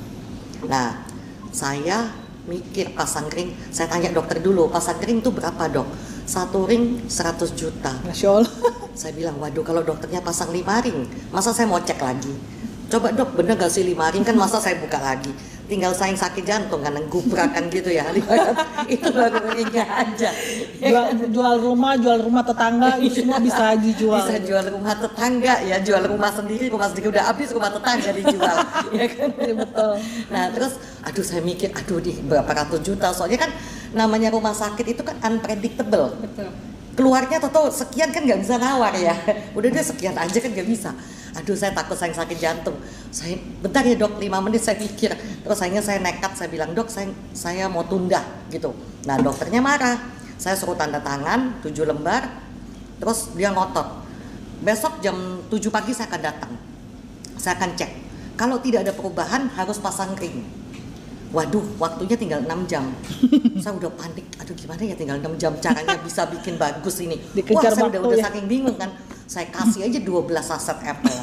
Nah saya mikir pasang ring, saya tanya dokter dulu, pasang ring itu berapa dok? 1 ring 100 juta. Masya Allah. Saya bilang, waduh kalau dokternya pasang 5 ring, masa saya mau cek lagi? Coba dok bener gak sih 5 ring, kan masa saya buka lagi? tinggal saing sakit jantung kan, gubrakan gitu ya. Itu baru ringnya aja. Jual rumah tetangga itu semua bisa dijual. Bisa jual rumah tetangga ya, jual rumah sendiri udah habis, rumah tetangga dijual. Ya kan? Iya, betul. Nah terus, aduh saya mikir, aduh di berapa ratus juta, soalnya kan namanya rumah sakit itu kan unpredictable. Betul. Keluarnya atau sekian kan nggak bisa nawar ya, udah dia sekian aja kan nggak bisa. Aduh saya takut saya sakit jantung. Saya bentar ya dok, 5 menit saya pikir. Terus akhirnya saya nekat, saya bilang dok saya mau tunda gitu. Nah dokternya marah, saya suruh tanda tangan 7 lembar. Terus dia ngotot, besok jam 7 pagi saya akan datang, saya akan cek. Kalau tidak ada perubahan harus pasang ring. Waduh, waktunya tinggal 6 jam. Saya udah panik, aduh gimana ya tinggal 6 jam caranya bisa bikin bagus ini. Dikejar Wah, saya udah ya. saking bingung kan. Saya kasih aja 12 saset apple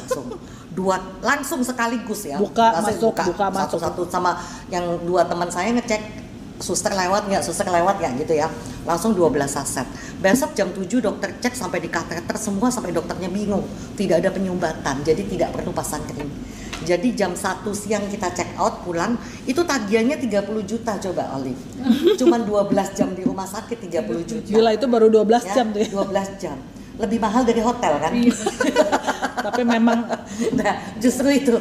langsung sekaligus ya. Buka masuk. Satu-satu sama yang 2 teman saya ngecek suster lewat nggak gitu ya. Langsung 12 saset. Besok jam 7 dokter cek sampai di kateter semua, sampai dokternya bingung. Tidak ada penyumbatan, jadi tidak perlu pasang krim. Jadi jam 1 siang kita check out pulang, itu tagihannya 30 juta coba Olive. Cuman 12 jam di rumah sakit 30 juta. Gila, itu baru 12 ya, jam tuh ya. 12 jam. Lebih mahal dari hotel kan? Tapi memang nah, justru itu.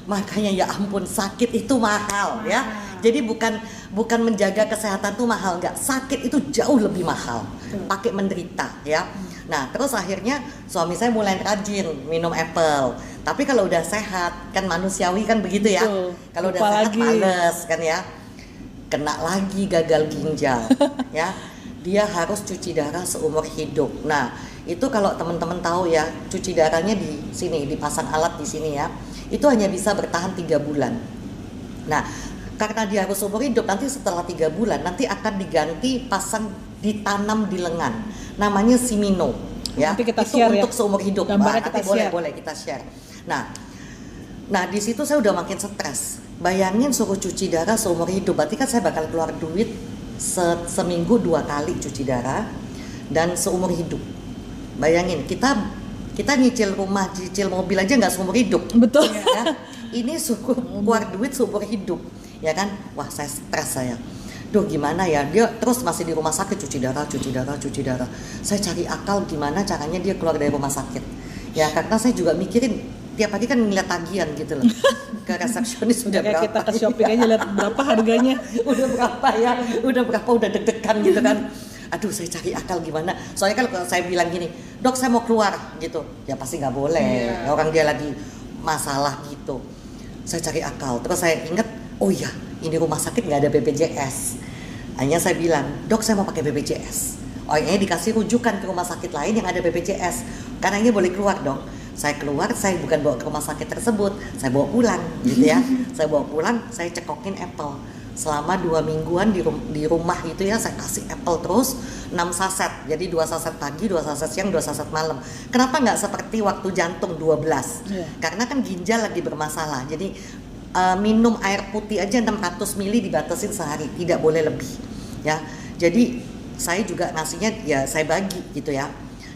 Makanya ya ampun, sakit itu mahal ya. Jadi bukan menjaga kesehatan tuh mahal, enggak. Sakit itu jauh lebih mahal. Pakai menderita ya. Nah, terus akhirnya suami saya mulai rajin minum apple. Tapi kalau udah sehat, kan manusiawi kan begitu ya. Kalau udah sehat males kan ya. Kena lagi gagal ginjal ya. Dia harus cuci darah seumur hidup. Nah, itu kalau teman-teman tahu ya, cuci darahnya di sini, dipasang alat di sini ya. Itu hanya bisa bertahan 3 bulan. Nah, karena dia harus seumur hidup, nanti setelah 3 bulan nanti akan diganti ditanam di lengan. Namanya Simino ya. Nanti kita itu share untuk ya. seumur hidup. Gambarnya Nanti boleh kita share. Nah di situ saya udah makin stres. Bayangin suruh cuci darah seumur hidup, berarti kan saya bakal keluar duit seminggu 2 kali cuci darah dan seumur hidup. Bayangin kita nyicil rumah, nyicil mobil aja nggak seumur hidup. betul. Ya. Ini suruh keluar duit seumur hidup, ya kan? Wah saya stres saya. Duh gimana ya, dia terus masih di rumah sakit cuci darah. Saya cari akal gimana caranya dia keluar dari rumah sakit. Ya karena saya juga mikirin tiap hari kan ngeliat tagihan gitu loh. Ke resepsionis udah berapa. Kita ke shopping aja lihat berapa harganya. udah berapa, udah deg-degan gitu kan. Aduh saya cari akal gimana. Soalnya kan kalau saya bilang gini, dok saya mau keluar gitu, ya pasti nggak boleh. Orang dia lagi masalah gitu. Saya cari akal, terus saya inget, oh iya ini rumah sakit nggak ada BPJS. Hanya saya bilang, dok saya mau pakai BPJS. Oh ini dikasih rujukan ke rumah sakit lain yang ada BPJS. Karena ini boleh keluar dong. Saya keluar, saya bukan bawa ke rumah sakit tersebut, saya bawa pulang gitu ya. Saya bawa pulang, saya cekokin apple. Selama 2 mingguan di rumah itu ya, saya kasih apple terus 6 saset. Jadi 2 saset pagi, 2 saset siang, 2 saset malam. Kenapa nggak seperti waktu jantung 12? Karena kan ginjal lagi bermasalah. Jadi minum air putih aja 600 ml dibatasin sehari, tidak boleh lebih ya. Jadi saya juga ngasihnya ya saya bagi gitu ya.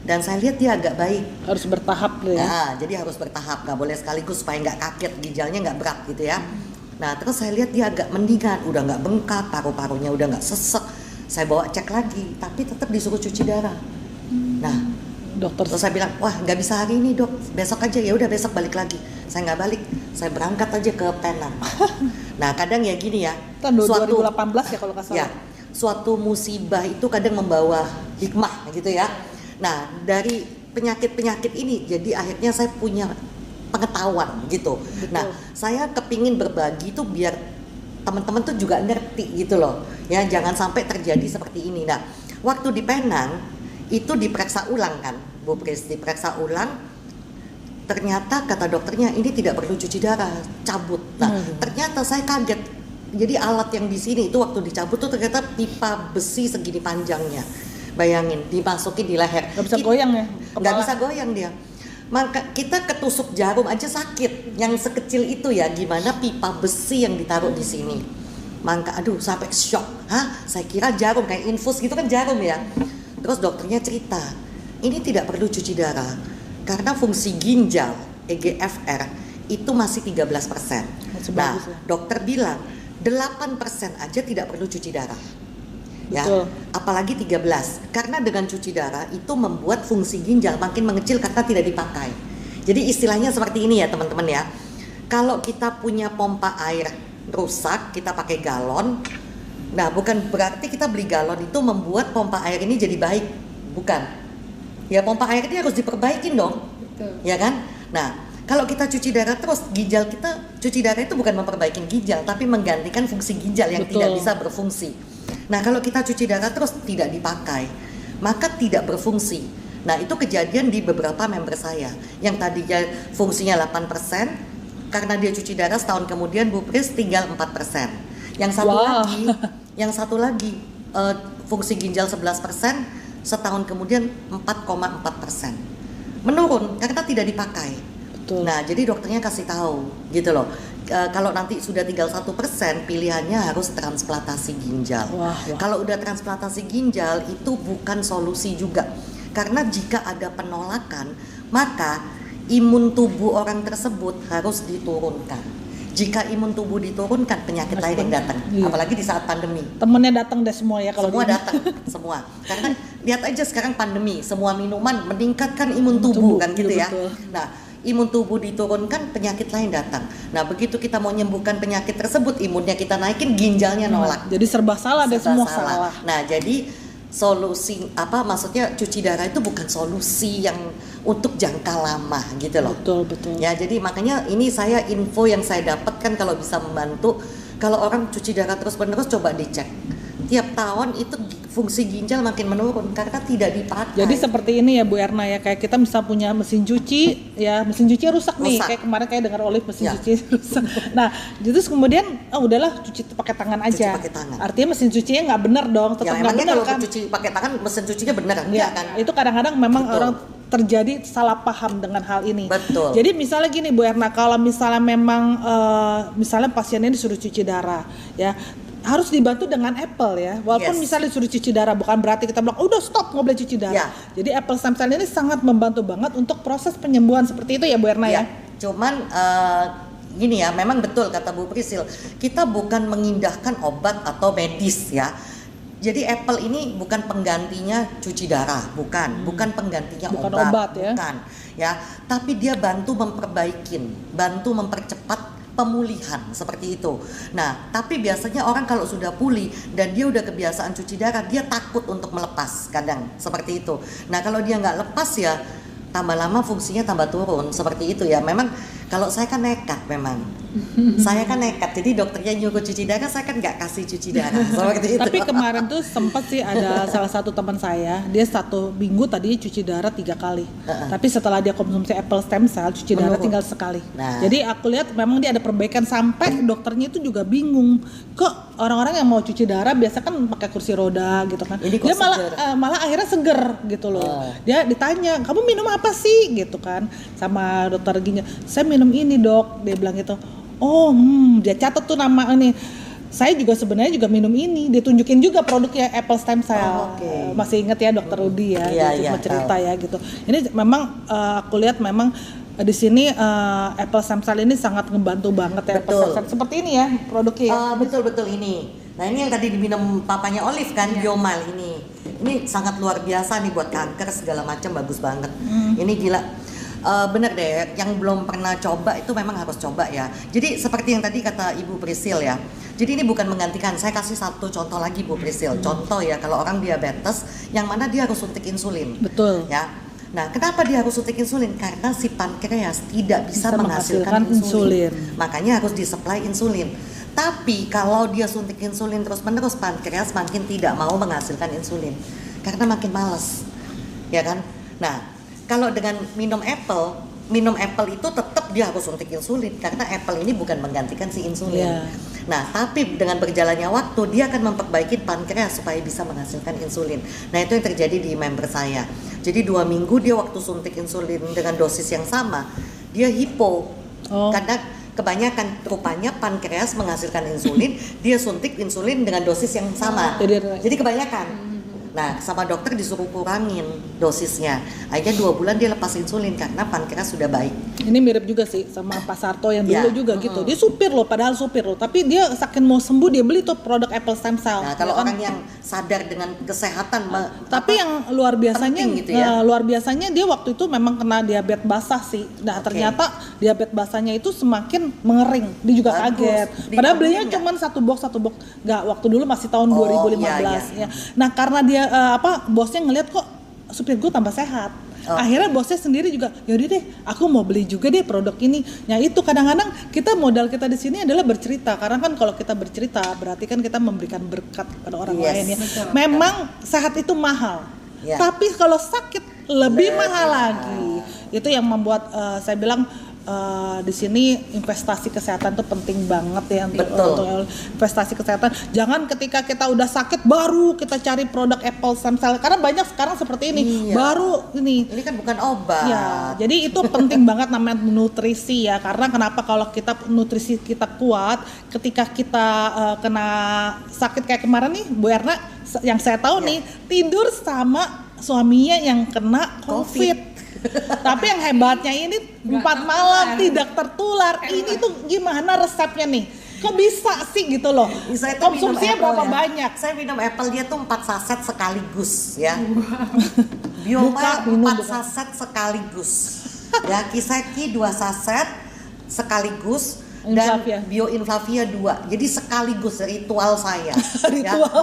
Dan saya lihat dia agak baik. Harus bertahap ya. Nah, jadi harus bertahap, nggak boleh sekaligus supaya nggak kaget, ginjalnya nggak berat gitu ya. Nah terus saya lihat dia agak mendingan, udah nggak bengkak, paru-parunya udah nggak sesek. Saya bawa cek lagi, tapi tetap disuruh cuci darah. Nah Dokter terus saya bilang, wah nggak bisa hari ini dok, besok aja. Ya udah besok balik lagi. Saya nggak balik, saya berangkat aja ke Penang. Nah kadang ya gini ya, kan 2018 ya kalau nggak salah. Ya, suatu musibah itu kadang membawa hikmah gitu ya. Nah dari penyakit-penyakit ini, jadi akhirnya saya punya pengetahuan gitu. Betul. Nah saya kepingin berbagi tuh biar teman-teman tuh juga ngerti gitu loh. Ya jangan sampai terjadi seperti ini. Nah waktu di Penang itu diperiksa ulang kan, Bu Pris, diperiksa ulang. Ternyata kata dokternya ini tidak perlu cuci darah, cabut. Nah ternyata saya kaget. Jadi alat yang di sini itu waktu dicabut tuh ternyata pipa besi segini panjangnya. Bayangin, dimasukin di leher. Gak bisa goyang ya? Nggak bisa goyang dia. Maka kita ketusuk jarum aja sakit. Yang sekecil itu ya, gimana pipa besi yang ditaruh di sini. Maka aduh sampai shock. Hah? Saya kira jarum kayak infus gitu kan jarum ya. Terus dokternya cerita, ini tidak perlu cuci darah karena fungsi ginjal EGFR itu masih 13%. Nah, dokter bilang 8% aja tidak perlu cuci darah. Ya, Betul. apalagi 13. Karena dengan cuci darah itu membuat fungsi ginjal makin mengecil karena tidak dipakai. Jadi istilahnya seperti ini ya teman-teman ya. Kalau kita punya pompa air rusak, kita pakai galon. Nah, bukan berarti kita beli galon itu membuat pompa air ini jadi baik, bukan. Ya, pompa air ini harus diperbaikin dong. Betul. Ya kan? Nah, kalau kita cuci darah terus, ginjal kita, cuci darah itu bukan memperbaiki ginjal, tapi menggantikan fungsi ginjal yang Betul. tidak bisa berfungsi. Nah, kalau kita cuci darah terus tidak dipakai, maka tidak berfungsi. Nah, itu kejadian di beberapa member saya yang tadinya fungsinya 8%, karena dia cuci darah setahun kemudian Bu Pris tinggal 4%. Yang satu Wow. lagi fungsi ginjal 11%, setahun kemudian 4,4%. Menurun karena tidak dipakai. Betul. Nah, jadi dokternya kasih tahu gitu loh. Kalau nanti sudah tinggal 1%, pilihannya harus transplantasi ginjal. Wah. Kalau udah transplantasi ginjal itu bukan solusi juga. Karena jika ada penolakan, maka imun tubuh orang tersebut harus diturunkan. Jika imun tubuh diturunkan, penyakit lain yang datang. Iya. Apalagi di saat pandemi. Temennya datang deh semua ya kalau Semua di- datang, semua. Karena lihat aja sekarang pandemi, semua minuman meningkatkan imun tubuh kan gitu iya, ya. betul. Nah, imun tubuh diturunkan, penyakit lain datang. Nah, begitu kita mau menyembuhkan penyakit tersebut, imunnya kita naikin, ginjalnya nolak. Jadi serba salah deh, Serba semua salah. Nah, jadi solusi maksudnya cuci darah itu bukan solusi yang untuk jangka lama gitu loh. Betul. Ya, jadi makanya ini saya info yang saya dapatkan kalau bisa membantu. Kalau orang cuci darah terus-menerus, coba dicek. Tiap tahun itu fungsi ginjal makin menurun karena tidak dipakai. Jadi seperti ini ya Bu Erna ya, kayak kita bisa punya mesin cuci, ya mesin cuci rusak nih, Rusak. kayak kemarin kayak dengar Olive mesin Ya. cuci rusak. Nah, terus kemudian udahlah cuci pakai tangan aja. pakai tangan. Artinya mesin cucinya nggak bener dong, tetap ya nggak emangnya bener kalau kan? cuci pakai tangan mesin cucinya benar Ya, enggak kan? itu kadang-kadang memang Betul. orang terjadi salah paham dengan hal ini. Betul. Jadi misalnya gini Bu Erna, kalau misalnya memang misalnya pasiennya disuruh cuci darah, ya harus dibantu dengan apple ya. Walaupun Yes. misalnya disuruh cuci darah, bukan berarti kita bilang udah stop nggak boleh cuci darah. Ya. Jadi apple stem cell ini sangat membantu banget untuk proses penyembuhan seperti itu ya Bu Erna ya. Cuman gini ya, memang betul kata Bu Prisil, kita bukan mengindahkan obat atau medis ya. Jadi apple ini bukan penggantinya cuci darah, bukan penggantinya Bukan obat ya. bukan ya. Tapi dia bantu memperbaikin, bantu mempercepat pemulihan seperti itu. Nah, tapi biasanya orang kalau sudah pulih dan dia udah kebiasaan cuci darah, dia takut untuk melepas kadang seperti itu. Nah, kalau dia nggak lepas ya tambah lama fungsinya tambah turun seperti itu ya. Memang kalau saya kan nekat memang. Saya kan nekat. Jadi dokternya nyuruh cuci darah, saya kan nggak kasih cuci darah seperti itu. Tapi kemarin tuh sempat sih ada salah satu teman saya, dia 1 minggu tadi cuci darah 3 kali. Tapi setelah dia konsumsi apple stem cell, cuci darah Menurun. tinggal sekali. Nah. Jadi aku lihat memang dia ada perbaikan, sampai dokternya itu juga bingung. Kok orang-orang yang mau cuci darah biasa kan pakai kursi roda gitu kan. Ini kok Dia malah seger? malah akhirnya seger gitu loh. Dia ditanya, "Kamu minum apa sih?" gitu kan sama dokter ginjal. "Saya minum ini, Dok." Dia bilang gitu. Oh, dia catat tuh nama ini. Saya juga sebenarnya juga minum ini. Ditunjukin juga produknya apple stem cell. Oh, oke. Masih inget ya Dokter Rudi ya, Iya, dia cuma iya, cerita ya gitu. Ini memang aku lihat memang di sini apple stem cell ini sangat ngebantu banget ya. Apple Betul. stem cell. Seperti ini ya produknya. Ya. Betul ini. Nah, ini yang tadi diminum papanya Olive kan, Biomal ini. Ini sangat luar biasa nih buat kanker segala macam, bagus banget. Ini gila. Bener deh, yang belum pernah coba itu memang harus coba ya. Jadi seperti yang tadi kata Ibu Prisil ya. Jadi ini bukan menggantikan. Saya kasih satu contoh lagi Bu Prisil. Contoh ya, kalau orang diabetes yang mana dia harus suntik insulin. Betul. Ya. Nah, kenapa dia harus suntik insulin? Karena si pankreas tidak bisa Bisa menghasilkan menghasilkan insulin. Makanya harus disuplai insulin. Tapi kalau dia suntik insulin terus-menerus, pankreas makin tidak mau menghasilkan insulin karena makin males. Ya kan? Nah, kalau dengan minum apple itu tetap dia harus suntik insulin karena apple ini bukan menggantikan si insulin. Iya. Nah, tapi dengan berjalannya waktu dia akan memperbaiki pankreas supaya bisa menghasilkan insulin. Nah, itu yang terjadi di member saya. Jadi 2 minggu dia waktu suntik insulin dengan dosis yang sama, dia hipo. Oh. Karena kebanyakan rupanya pankreas menghasilkan insulin, dia suntik insulin dengan dosis yang sama. Jadi Jadi kebanyakan. Nah, sama dokter disuruh kurangin dosisnya. Akhirnya 2 bulan dia lepas insulin karena pankreas sudah baik. Ini mirip juga sih sama Pak Sarto yang dulu Ya. juga gitu. Dia supir loh, padahal supir loh. Tapi dia saking mau sembuh dia beli tuh produk Apple Stem Cell. Nah, kalau ya kan? orang yang sadar dengan kesehatan, Tapi yang luar biasanya, penting gitu ya. luar biasanya dia waktu itu memang kena diabetes basah sih. Nah ternyata diabetes basahnya itu semakin mengering. Dia juga Bagus. kaget. Dihubungin Padahal belinya nggak? cuma satu box. Nggak, waktu dulu masih tahun Oh, 2015 iya. ya. Nah karena dia bosnya ngeliat kok supir gue tambah sehat. Oh. Akhirnya bosnya sendiri juga, yaudah deh, aku mau beli juga deh produk ini. Nah itu kadang-kadang modal kita di sini adalah bercerita, karena kan kalau kita bercerita berarti kan kita memberikan berkat kepada orang Yes. lain ya. Betul. Memang sehat itu mahal, Ya. tapi kalau sakit lebih mahal mahal. lagi. Itu yang membuat saya bilang di sini investasi kesehatan itu penting banget ya untuk investasi kesehatan. Jangan ketika kita udah sakit baru kita cari produk Apple Stem Cell, karena banyak sekarang seperti ini. Iya. Baru ini. Ini kan bukan obat. Ya, jadi itu penting banget namanya nutrisi ya. Karena kenapa kalau kita nutrisi kita kuat, ketika kita kena sakit kayak kemarin nih, Bu Erna, yang saya tahu nih tidur sama suaminya yang kena COVID. Tapi yang hebatnya ini 4 malam tidak tertular. Ini tuh gimana resepnya nih? Kok bisa sih gitu loh? Saya tuh minum Konsumsinya apple berapa ya. banyak? Saya minum apple dia tuh 4 saset sekaligus ya. Buka, Bioma minum, 4 buka. saset sekaligus. Ya, Kiseki 2 saset sekaligus. Inflavia. Dan Bioinflavia 2. Jadi sekaligus ritual saya.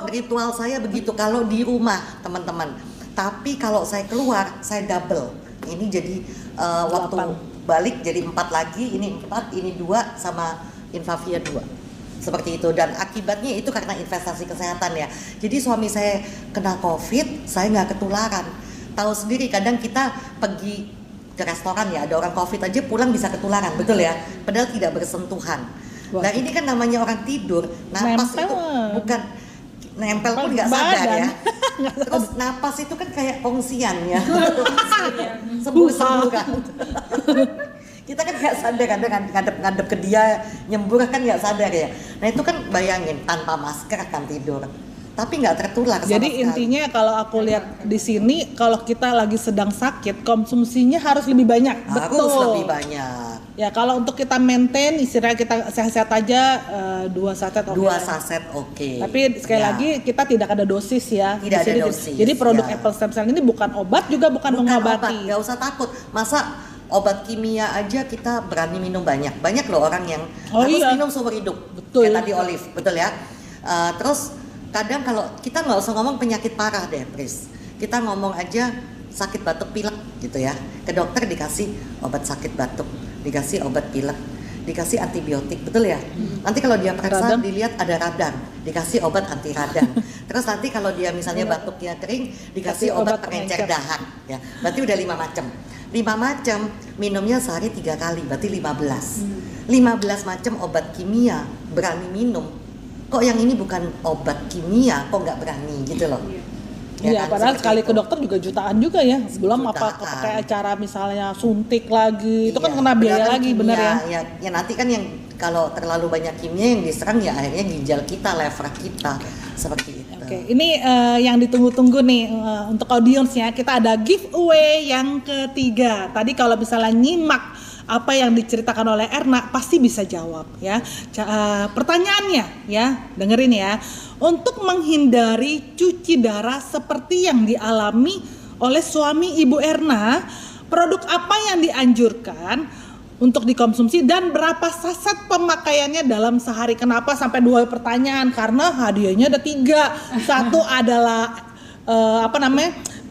Ritual saya begitu kalau di rumah, teman-teman. Tapi kalau saya keluar, saya double. Ini jadi waktu 8. balik jadi 4 lagi, ini 4, ini 2 sama Inflavia 2. Seperti itu, dan akibatnya itu karena investasi kesehatan ya. Jadi suami saya kena COVID, saya nggak ketularan. Tahu sendiri, kadang kita pergi ke restoran ya, ada orang COVID aja pulang bisa ketularan, betul ya? Padahal tidak bersentuhan. Nah ini kan namanya orang tidur, napas Nempel. itu bukan nempel pun nggak sadar Badan. ya. Terus napas itu kan kayak kongsian ya. Iya. Sembur-semburan. Kita kan nggak sadar, kadang ngadep ke dia nyembur kan nggak sadar ya. Nah itu kan bayangin tanpa masker kan tidur, tapi nggak tertular sama Jadi sekali. intinya kalau aku lihat di sini, kalau kita lagi sedang sakit, konsumsinya harus lebih banyak. Harus lebih banyak. Ya kalau untuk kita maintain, istilahnya kita sehat-sehat aja 2 saset oke. 2 saset oke. Tapi sekali Ya. lagi kita tidak ada dosis ya. Tidak Di sini ada dosis, Jadi produk ya. Apple Stem Cell ini bukan obat juga bukan Bukan obat, mengobati. nggak usah takut. Masa obat kimia aja kita berani minum banyak. Banyak loh orang yang harus minum seumur hidup. Betul. Kayak tadi Olive, betul ya. Terus kadang kalau kita nggak usah ngomong penyakit parah deh, Pris. Kita ngomong aja sakit batuk pilek gitu ya. Ke dokter dikasih obat sakit batuk, dikasih obat pilek, dikasih antibiotik, betul ya. Nanti kalau dia periksa Radang. dilihat ada radang, dikasih obat anti radang. Terus nanti kalau dia misalnya batuknya kering, dikasih obat pengencer dahak ya. Berarti udah 5 macam. 5 macam, minumnya sehari 3 kali, berarti 15. 15 macam obat kimia berani minum. Kok yang ini bukan obat kimia, kok nggak berani gitu loh. Iya, kan? padahal Seperti sekali itu. ke dokter juga jutaan juga ya. Belum apa Jutaan. pakai acara misalnya suntik lagi, itu kan Iya, kena biaya padahal lagi, kimia, bener ya. Ya nanti kan yang kalau terlalu banyak kimia yang diserang ya akhirnya ginjal kita, lever kita, seperti itu. Oke, ini yang ditunggu-tunggu nih untuk audiensnya, kita ada giveaway yang ketiga. Tadi kalau misalnya nyimak apa yang diceritakan oleh Erna pasti bisa jawab ya. Pertanyaannya ya, dengerin ya. Untuk menghindari cuci darah seperti yang dialami oleh suami Ibu Erna, produk apa yang dianjurkan untuk dikonsumsi dan berapa saset pemakaiannya dalam sehari? Kenapa sampai 2 pertanyaan? Karena hadiahnya ada 3. Satu adalah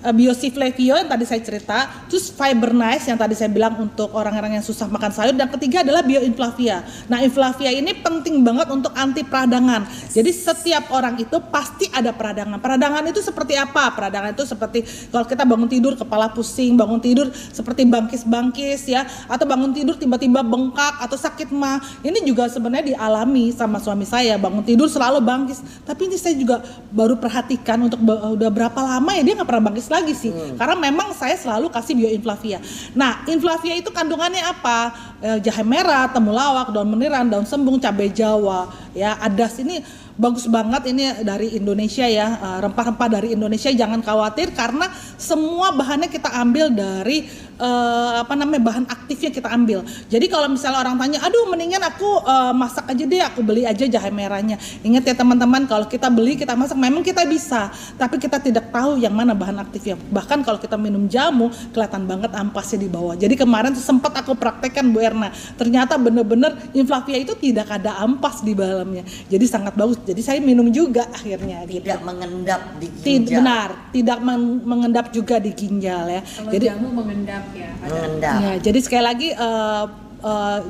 Biosiflavio yang tadi saya cerita, terus Fiber Nice yang tadi saya bilang untuk orang-orang yang susah makan sayur, dan ketiga adalah Bioinflavia. Nah, Inflavia ini penting banget untuk anti peradangan. Jadi setiap orang itu pasti ada peradangan. Peradangan itu seperti apa? Peradangan itu seperti kalau kita bangun tidur kepala pusing, bangun tidur seperti bangkis-bangkis ya, atau bangun tidur tiba-tiba bengkak atau sakit mah. Ini juga sebenarnya dialami sama suami saya, bangun tidur selalu bangkis. Tapi ini saya juga baru perhatikan untuk udah berapa lama ya dia nggak pernah bangkis lagi sih. Karena memang saya selalu kasih Bioinflavia. Nah, Inflavia itu kandungannya apa? Jahe merah, temulawak, daun meniran, daun sembung, cabai jawa. ya. Adas ini bagus banget, ini dari Indonesia ya, rempah-rempah dari Indonesia, jangan khawatir karena semua bahannya kita ambil dari bahan aktifnya kita ambil. Jadi kalau misalnya orang tanya, aduh mendingan aku masak aja deh, aku beli aja jahe merahnya. Ingat ya teman-teman, kalau kita beli kita masak memang kita bisa, tapi kita tidak tahu yang mana bahan aktifnya. Bahkan kalau kita minum jamu kelihatan banget ampasnya di bawah. Jadi kemarin tuh sempat aku praktekkan Bu Erna, ternyata bener-bener Inflavia itu tidak ada ampas di dalamnya, jadi sangat bagus. Jadi saya minum juga akhirnya gitu. Tidak mengendap di ginjal. Benar, tidak mengendap juga di ginjal ya. Kalau Jadi jamu mengendap ya. Mengendap. ya, jadi sekali lagi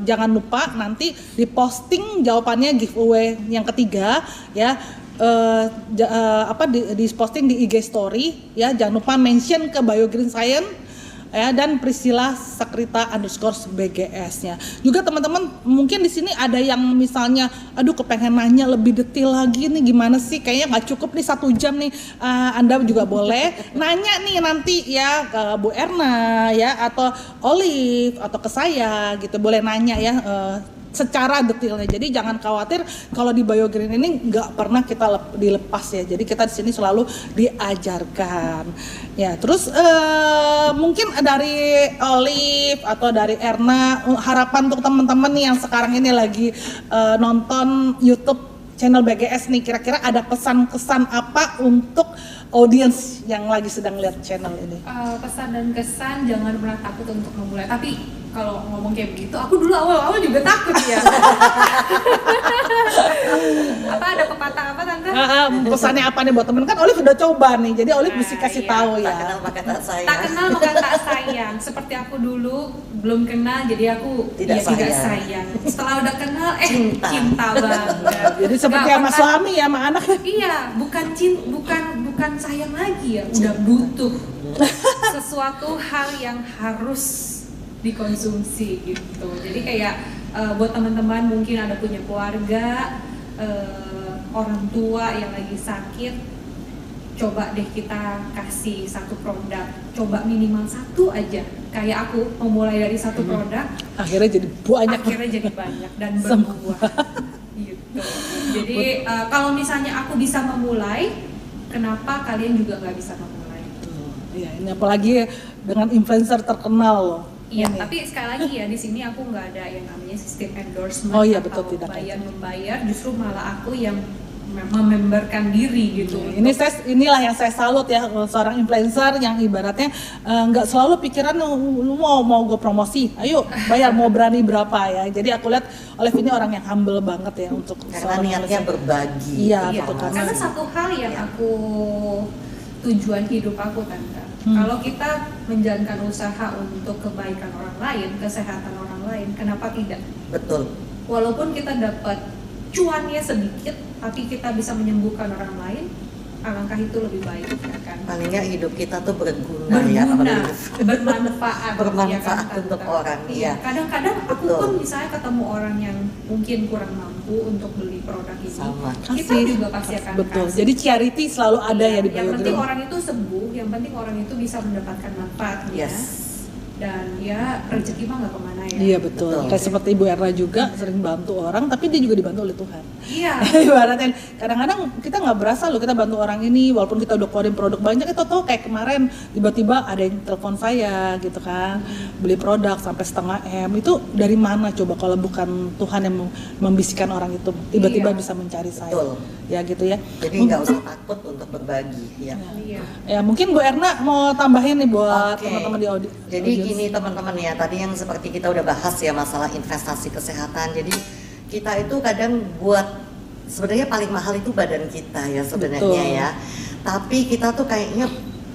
jangan lupa nanti diposting jawabannya giveaway yang ketiga ya. Di posting di IG story ya, jangan lupa mention ke Bio Green Science ya, dan Priscilla Sakrita _BGS-nya. Juga teman-teman mungkin di sini ada yang misalnya, aduh kepengen nanya lebih detail lagi nih, gimana sih? Kayaknya nggak cukup nih 1 jam nih. Anda juga boleh nanya nih nanti ya ke Bu Erna ya, atau Olive atau ke saya gitu, boleh nanya ya. Secara detailnya. Jadi jangan khawatir kalau di Bio Green ini nggak pernah kita dilepas ya. Jadi kita di sini selalu diajarkan. Ya, terus mungkin dari Olive atau dari Erna, harapan untuk teman-teman nih yang sekarang ini lagi nonton YouTube channel BGS nih, kira-kira ada pesan-kesan apa untuk audiens yang lagi sedang lihat channel ini? Pesan dan kesan, jangan pernah takut untuk memulai. Tapi kalau ngomong kayak begitu, aku dulu awal-awal juga takut ya. Apa ada pepatah apa Tante? Pesannya apa nih buat temen? Kan Olive udah coba nih, jadi Olive mesti kasih tahu ya. Tak kenal maka tak sayang. Tak kenal maka tak sayang. Seperti aku dulu belum kenal, jadi aku Tidak sayang. Setelah udah kenal, Cinta banget. Jadi seperti sama suami ya, sama anak. Iya, bukan sayang lagi ya, udah butuh sesuatu hal yang harus dikonsumsi gitu. Jadi kayak buat teman-teman mungkin ada punya keluarga, orang tua yang lagi sakit, coba deh kita kasih satu produk, coba minimal 1 aja. Kayak aku memulai dari 1 produk, Akhirnya jadi banyak dan berbuah gitu. Jadi kalau misalnya aku bisa memulai, kenapa kalian juga nggak bisa memulai? Iya, ini apalagi dengan influencer terkenal loh. Iya, tapi sekali lagi ya, di sini aku nggak ada yang namanya sistem endorsement Betul, atau tidak. membayar, justru malah aku yang mememberkan diri gitu. Inilah yang saya salut ya, seorang influencer yang ibaratnya nggak selalu pikiran lu mau gue promosi, ayo bayar, mau berani berapa ya. Jadi aku lihat Olive ini orang yang humble banget ya untuk karena niatnya berbagi. Iya, betul, karena satu hal yang aku tujuan hidup aku Tante. Kalau kita menjalankan usaha untuk kebaikan orang lain, kesehatan orang lain, kenapa tidak? Betul. Walaupun kita dapat cuannya sedikit, tapi kita bisa menyembuhkan orang lain, alangkah itu lebih baik ya kan? Paling nggak hidup kita tuh berguna ya, bermanfaat ya kan, untuk orang. Iya. Kadang-kadang aku pun misalnya ketemu orang yang mungkin kurang mampu untuk beli produk ini, Sama. kita juga pasti akan betul. kasih. Jadi charity selalu ada ya di Yang Bio penting Green. orang itu sembuh, yang penting orang itu bisa mendapatkan manfaatnya. Yes. Dan ya rezeki mah nggak kemana ya. Iya betul. Betul. Kayak seperti Ibu Erna juga sering bantu orang, tapi dia juga dibantu oleh Tuhan. Iya. Ibaratnya kadang-kadang kita nggak berasa loh kita bantu orang ini, walaupun kita udah keluarin produk banyak, itu tuh kayak kemarin tiba-tiba ada yang telepon saya gitu kan, beli produk sampai 0,5 M. Itu dari mana coba kalau bukan Tuhan yang membisikkan orang itu tiba-tiba Iya. bisa mencari saya. Betul. Ya gitu ya. Jadi nggak usah takut untuk berbagi. Ya. Iya. Ya mungkin Bu Erna mau tambahin nih buat Oke. teman-teman di Jadi gini teman-teman ya, tadi yang seperti kita udah bahas ya masalah investasi kesehatan. Jadi kita itu kadang buat sebenarnya paling mahal itu badan kita ya sebenarnya Betul. ya. Tapi kita tuh kayaknya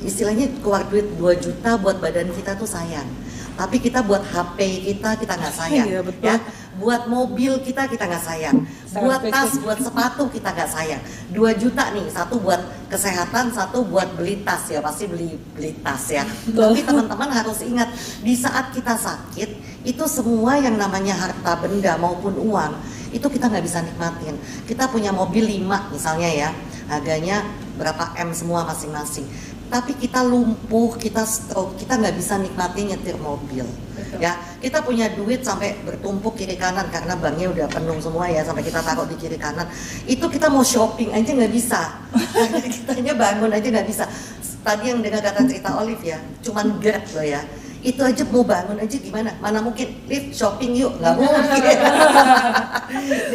istilahnya keluar duit 2 juta buat badan kita tuh sayang. Tapi kita buat HP kita nggak sayang. Iya, betul. Ya. Buat mobil kita nggak sayang. Buat tas, buat sepatu kita nggak sayang. 2 juta nih, 1 buat kesehatan, 1 buat beli tas ya, pasti beli tas ya. Tapi teman-teman harus ingat, di saat kita sakit, itu semua yang namanya harta benda maupun uang, itu kita nggak bisa nikmatin. Kita punya mobil 5 misalnya ya, harganya berapa M semua masing-masing. Tapi kita lumpuh, kita stroke, kita nggak bisa nikmatin nyetir mobil. Ya, kita punya duit sampai bertumpuk kiri kanan karena banknya udah penuh semua ya, sampai kita taruh di kiri kanan. Itu kita mau shopping aja nggak bisa. Kitanya bangun aja nggak bisa. Tadi yang dengar kata cerita Olive ya, cuman Grab loh ya. Itu aja mau bangun aja gimana? Mana mungkin lift shopping yuk, nggak mungkin.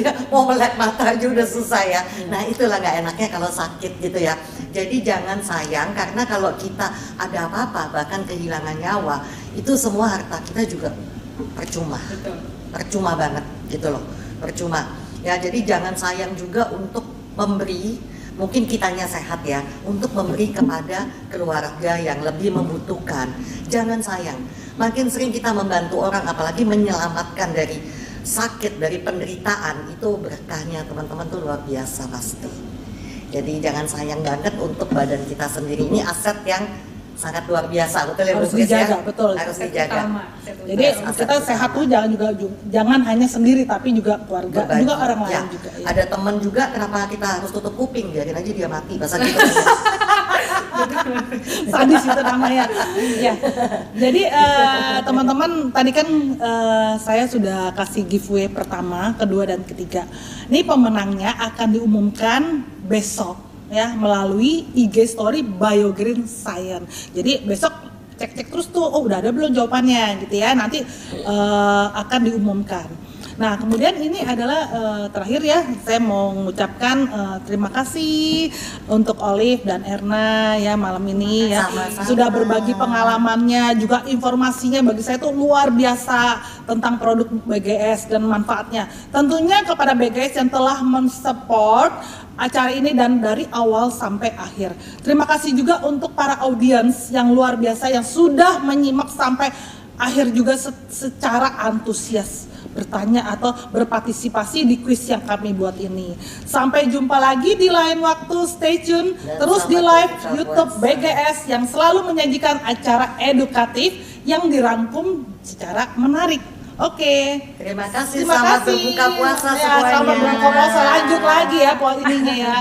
Ya, mau melek mata aja udah susah ya. Nah itulah nggak enaknya kalau sakit gitu ya. Jadi jangan sayang, karena kalau kita ada apa-apa bahkan kehilangan nyawa, itu semua harta kita juga percuma. Percuma banget gitu loh, percuma. Ya jadi jangan sayang juga untuk memberi. Mungkin kitanya sehat ya, untuk memberi kepada keluarga yang lebih membutuhkan. Jangan sayang, makin sering kita membantu orang, apalagi menyelamatkan dari sakit, dari penderitaan, itu berkahnya teman-teman tuh luar biasa pasti. Jadi jangan sayang banget untuk badan kita sendiri, ini aset yang sangat luar biasa, betul ya? Harus Bu Kris, dijaga, ya? betul. Harus dijaga. Jadi Yes, kita aset sehat utama. tuh jangan hanya sendiri tapi juga keluarga, Berbagi. juga orang lain Ya, juga. Ya. ada teman juga, kenapa kita harus tutup kuping, biarin aja dia mati, bahasa gitu. Sadis itu namanya. Ya. Jadi teman-teman tadi kan saya sudah kasih giveaway pertama, kedua dan ketiga. Ini pemenangnya akan diumumkan besok ya melalui IG story BioGreen Science. Jadi besok cek terus tuh, oh udah ada belum jawabannya gitu ya. Nanti akan diumumkan. Nah kemudian ini adalah terakhir ya, saya mau mengucapkan terima kasih untuk Olive dan Erna ya malam ini ya. Sama-sama. Sudah berbagi pengalamannya, juga informasinya bagi saya itu luar biasa tentang produk BGS dan manfaatnya. Tentunya kepada BGS yang telah mensupport acara ini dan dari awal sampai akhir. Terima kasih juga untuk para audiens yang luar biasa yang sudah menyimak sampai akhir juga secara antusias bertanya atau berpartisipasi di kuis yang kami buat ini. Sampai jumpa lagi di lain waktu, stay tune Dan terus di selamat live berbuka YouTube puasa. BGS yang selalu menyajikan acara edukatif yang dirangkum secara menarik. Oke. Terima kasih, Terima selamat kasih. berbuka puasa Ya, semuanya. selamat berbuka puasa, lanjut lagi ya poin ininya ya.